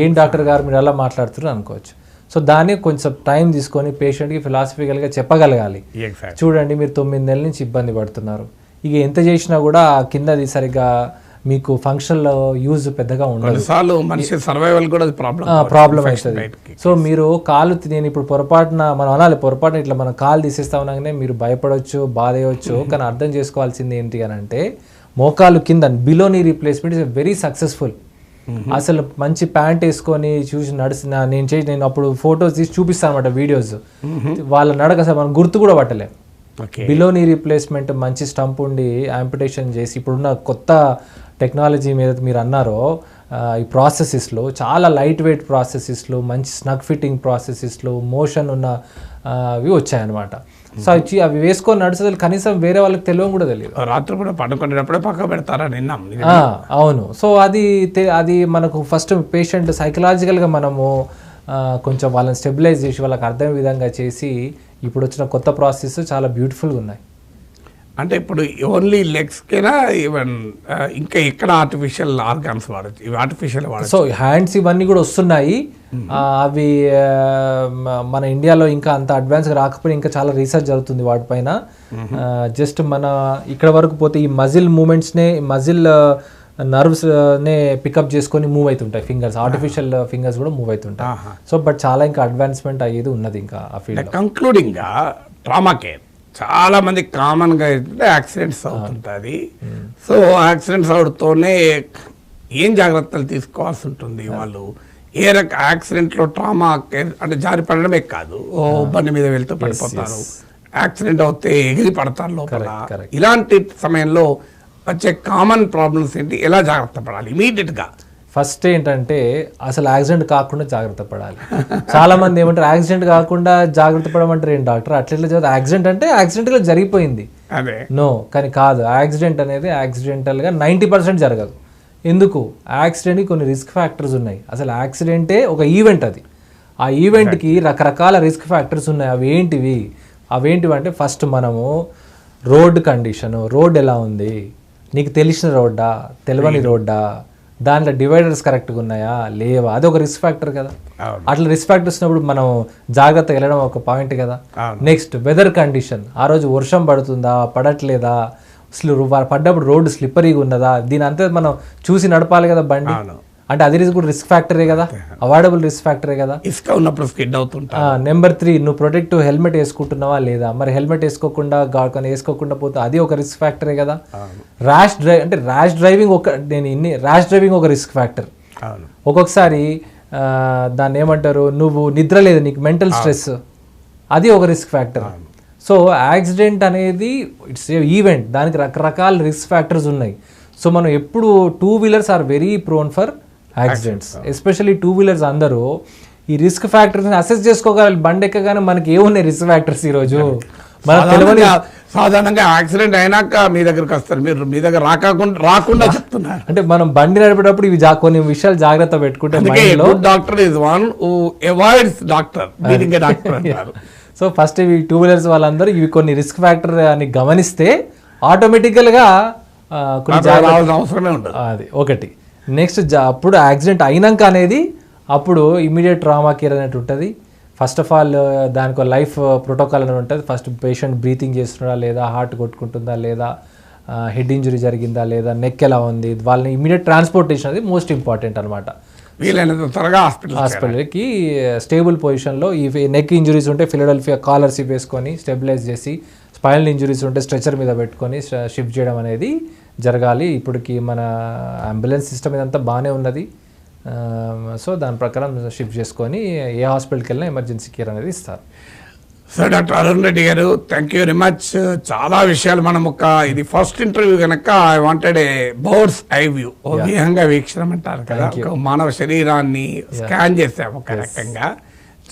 ఏం డాక్టర్ గారు మీరు ఎలా మాట్లాడుతున్నారు అనుకోవచ్చు. సో దాన్ని కొంచెం టైం తీసుకొని పేషెంట్కి ఫిలాసఫికల్గా చెప్పగలగాలి. చూడండి మీరు 9 నెలల నుంచి ఇబ్బంది పడుతున్నారు, ఇక ఎంత చేసినా కూడా కిందది సరిగ్గా మీకు ఫంక్షనల్ యూజ్ పెద్దగా ఉండదు, కొన్నిసార్లు మనిషి సర్వైవల్ కూడా ప్రాబ్లం అవుతుంది. సో మీరు కాలు నేను ఇప్పుడు పొరపాటున మనం అనాలి, పొరపాటున ఇట్లా మనం కాలు తీసేస్తా ఉన్నాగానే మీరు భయపడవచ్చు, బాధ అయ్యవచ్చు. కానీ అర్థం చేసుకోవాల్సింది ఏంటి అని అంటే మోకాలు కింద below knee replacement is very successful. అసలు మంచి ప్యాంట్ వేసుకొని చూసి నడిచిన నేను అప్పుడు ఫొటోస్ తీసి చూపిస్తాను అనమాట, వీడియోస్. వాళ్ళ నడక అసలు మనం గుర్తు కూడా పట్టలేం. బిలో నీ రీప్లేస్మెంట్ మంచి స్టంప్ ఉండి యాంపిటేషన్ చేసి ఇప్పుడున్న కొత్త టెక్నాలజీ మీద మీరు అన్నారో ఈ ప్రాసెసెస్లో చాలా లైట్ వెయిట్ ప్రాసెసెస్లో మంచి స్నగ్ ఫిట్టింగ్ ప్రాసెసెస్లో మోషన్ ఉన్న అవి వచ్చాయన్నమాట. సో అవి వేసుకొని నడుస్తుంది కనీసం వేరే వాళ్ళకి తెలియని కూడా తెలియదు. రాత్రి కూడా పడుకునేటప్పుడే పక్క పెడతారా నిన్న. అవును. సో అది మనకు ఫస్ట్ పేషెంట్ సైకలాజికల్గా మనము కొంచెం వాళ్ళని స్టెబిలైజ్ చేసి వాళ్ళకి అర్థం విధంగా చేసి ఇప్పుడు వచ్చిన కొత్త ప్రాసెస్ చాలా బ్యూటిఫుల్గా ఉన్నాయి. అంటే ఇప్పుడు ఓన్లీ లెగ్స్కేనా ఈవెన్ ఇంకా ఎక్కడ ఆర్టిఫిషియల్ ఆర్గాన్స్ వాడచ్చు, ఇవి ఆర్టిఫిషియల్ వాడచ్చు. సో హ్యాండ్స్ ఇవన్నీ కూడా వస్తున్నాయి. అవి మన ఇండియాలో ఇంకా అంత అడ్వాన్స్గా రాకపోయినా ఇంకా చాలా రీసెర్చ్ జరుగుతుంది వాటిపైన. జస్ట్ మన ఇక్కడ వరకు పోతే ఈ మజిల్ మూమెంట్స్నే మజిల్ నర్వ్స్ నే పికప్ చేసుకొని మూవ్ అవుతుంటాయి ఫింగర్స్, ఆర్టిఫిషియల్ ఫింగర్స్ కూడా మూవ్ అవుతుంటాయి. సో బట్ చాలా ఇంకా అడ్వాన్స్మెంట్ అయ్యేది ఉన్నది ఇంకా ఆ ఫీల్డ్. కంక్లూడింగ్ గా ట్రామా కేర్ చాలా మంది కామన్ గా యాక్సిడెంట్స్ అవుతుంటుంది. సో యాక్సిడెంట్స్ అవడంతోనే ఏం జాగ్రత్తలు తీసుకోవాల్సి ఉంటుంది, వాళ్ళు ఏ రక యాక్సిడెంట్ లో ట్రామా కేర్ అంటే జారి పడడమే కాదు, బండి మీద వెళ్తూ పడిపోతారు, యాక్సిడెంట్ అవుతే ఎగిరి పడతారు లోపల. ఇలాంటి సమయంలో వచ్చే కామన్ ప్రాబ్లమ్స్ ఏంటి, ఎలా జాగ్రత్త పడాలి ఇమీడియట్ గా? ఫస్ట్ ఏంటంటే అసలు యాక్సిడెంట్ కాకుండా జాగ్రత్త పడాలి. చాలా మంది ఏమంటారు యాక్సిడెంట్ కాకుండా జాగ్రత్త పడమంటారు ఏంటి డాక్టర్, అట్లా యాక్సిడెంట్ అంటే యాక్సిడెంట్గా జరిగిపోయింది నో, కానీ కాదు. యాక్సిడెంట్ అనేది యాక్సిడెంటల్గా 90% జరగదు. ఎందుకు? యాక్సిడెంట్కి కొన్ని రిస్క్ ఫ్యాక్టర్స్ ఉన్నాయి. అసలు యాక్సిడెంటే ఒక ఈవెంట్, అది ఆ ఈవెంట్కి రకరకాల రిస్క్ ఫ్యాక్టర్స్ ఉన్నాయి. అవేంటివి అంటే ఫస్ట్ మనము రోడ్ కండిషను, రోడ్ ఎలా ఉంది, నీకు తెలిసిన రోడ్డా తెలియని రోడ్డా, దాంట్లో డివైడర్స్ కరెక్ట్గా ఉన్నాయా లేవా, అది ఒక రిస్క్ ఫ్యాక్టర్ కదా. అట్లా రిస్క్ ఫ్యాక్టర్స్ ఉన్నప్పుడు మనం జాగ్రత్తగా వెళ్ళడం ఒక పాయింట్ కదా. నెక్స్ట్ వెదర్ కండిషన్, ఆ రోజు వర్షం పడుతుందా పడట్లేదా, పడ్డప్పుడు రోడ్డు స్లిప్పరీగా ఉన్నదా, దీని అంతా మనం చూసి నడపాలి కదా బండి. అంటే అది కూడా రిస్క్ ఫ్యాక్టరే కదా, అవాయిడబుల్ రిస్క్ ఫ్యాక్టరే కదా. ఇసుక ఉన్నప్పుడు స్కిడ్ అవుతుంటా. నెంబర్ 3, నువ్వు ప్రొటెక్టివ్ హెల్మెట్ వేసుకుంటున్నావా లేదా, మరి హెల్మెట్ వేసుకోకుండా పోతే అది ఒక రిస్క్ ఫ్యాక్టరే కదా. ర్యాష్ డ్రైవింగ్ ఒక రిస్క్ ఫ్యాక్టర్. ఒక్కొక్కసారి దాన్ని ఏమంటారు, నువ్వు నిద్ర లేదు, నీకు మెంటల్ స్ట్రెస్, అది ఒక రిస్క్ ఫ్యాక్టర్. సో యాక్సిడెంట్ అనేది ఇట్స్ ఈవెంట్, దానికి రకరకాల రిస్క్ ఫ్యాక్టర్స్ ఉన్నాయి. సో మనం ఎప్పుడు 2 wheelers are very prone for accidents, especially 2 wheelers. అందరూ ఈ రిస్క్ ఫ్యాక్టర్స్ అసెస్ చేసుకోగలరు. బండి ఎక్కగానే మనకి ఏమున్నాయి రిస్క్ ఫ్యాక్టర్స్ ఈరోజు మనకు తెలియని. సాధారణంగా యాక్సిడెంట్ అయినాక మీ దగ్గరకు వస్తారు, మీరు మీ దగ్గర రాకుండా చెప్తున్నారు. అంటే మనం బండి నడిపేటప్పుడు ఇవి కొన్ని విషయాలు జాగ్రత్త పెట్టుకుంటే doctor is one who avoids doctor being a doctor అంటారు. సో ఫస్ట్ ఇవి 2 వీలర్స్ వాళ్ళందరూ ఇవి కొన్ని రిస్క్ ఫ్యాక్టర్ అని గమనిస్తే ఆటోమేటికల్గా అవసరమే ఉండదు. అది ఒకటి. నెక్స్ట్ అప్పుడు యాక్సిడెంట్ అయినాక అనేది అప్పుడు ఇమీడియట్ ట్రామా కేర్ అనేది ఉంటుంది. ఫస్ట్ ఆఫ్ ఆల్ దానికి లైఫ్ ప్రోటోకాల్ అనేది ఉంటుంది. ఫస్ట్ పేషెంట్ బ్రీతింగ్ చేస్తున్నాడా లేదా, హార్ట్ కొట్టుకుంటుందా లేదా, హెడ్ ఇంజరీ జరిగిందా లేదా, నెక్ ఎలా ఉంది, వాళ్ళని ఇమీడియట్ ట్రాన్స్పోర్టేషన్ అది మోస్ట్ ఇంపార్టెంట్ అనమాట. వీలైనంత త్వరగా హాస్పిటల్కి స్టేబుల్ పొజిషన్లో. ఈ నెక్ ఇంజరీస్ ఉంటే ఫిలడెల్ఫియా కాలర్స్ వేసుకొని స్టెబిలైజ్ చేసి, స్పైనల్ ఇంజరీస్ ఉంటే స్ట్రెచర్ మీద పెట్టుకొని షిఫ్ట్ చేయడం అనేది జరగాలి. ఇప్పటికి మన అంబులెన్స్ సిస్టమ్ ఇదంతా బాగానే ఉన్నది. సో దాని ప్రకారం షిఫ్ట్ చేసుకొని ఏ హాస్పిటల్కి వెళ్ళినా ఎమర్జెన్సీ కేర్ అనేది ఇస్తారు. సార్ డాక్టర్ అరుణ్ రెడ్డి గారు, థ్యాంక్ యూ వెరీ మచ్. చాలా విషయాలు మనం ఇది ఫస్ట్ ఇంటర్వ్యూ కనుక I wanted a bird's eye view, విహంగా వీక్షణం అంటారు కదా, ఒక మానవ శరీరాన్ని స్కాన్ చేసాము ఒక రకంగా.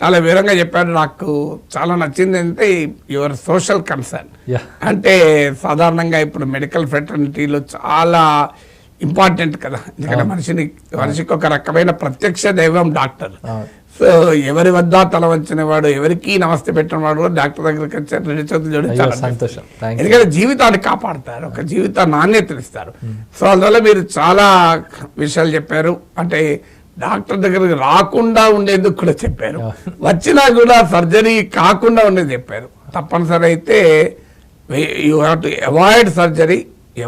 చాలా వివరంగా చెప్పారు. నాకు చాలా నచ్చింది అంటే యువర్ సోషల్ కన్సర్న్. అంటే సాధారణంగా ఇప్పుడు మెడికల్ ఫ్రెటర్నిటీలో చాలా ఇంపార్టెంట్ కదా, ఎందుకంటే మనిషికి ఒక రకమైన ప్రత్యక్ష దైవం డాక్టర్. సో ఎవరి వద్ద తల వంచిన వాడు, ఎవరికి నమస్తే పెట్టిన వాడు డాక్టర్ దగ్గరికి వచ్చారు, 2 చేతులు జోడించాలి. సంతోషం. ఎందుకంటే జీవితాన్ని కాపాడుతారు, ఒక జీవిత నాణ్యతలు ఇస్తారు. సో అందువల్ల మీరు చాలా విషయాలు చెప్పారు. అంటే డాక్టర్ దగ్గరికి రాకుండా ఉండేందుకు కూడా చెప్పారు, వచ్చినా కూడా సర్జరీ కాకుండా ఉండేది చెప్పారు. తప్పనిసరి అయితే you have to avoid surgery,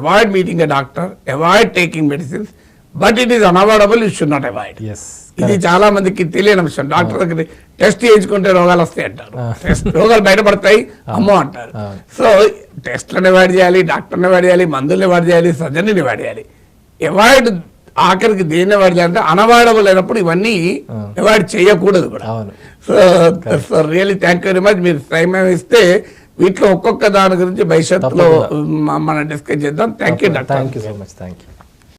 avoid meeting a doctor, avoid taking medicines, but it is unavoidable, you should not avoid. Yes ఇది చాలా మందికి తెలియని విషయం. డాక్టర్ దగ్గర టెస్ట్ చేయించుకుంటే రోగాలు వస్తాయి అంటారు, రోగాలు బయటపడతాయి అమ్మో అంటారు. సో టెస్ట్లను అవాయిడ్ చేయాలి, డాక్టర్ని అవాయిడ్ చేయాలి, మందుల్ని అవాయిడ్ చేయాలి, సర్జరీని అవాయిడ్ చేయాలి. అవాయిడ్ ఆఖరికి దేన్ని అవాయిడ్ చేయాలంటే అన్అవాయిడబుల్ అయినప్పుడు ఇవన్నీ అవాయిడ్ చేయకూడదు కూడా. So really thank you very much. మీరు టైం ఇస్తే వీటిలో ఒక్కొక్క దాని గురించి భవిష్యత్తులో మనం డిస్కస్ చేద్దాం. Thank you doctor. Thank you so much. Thank you.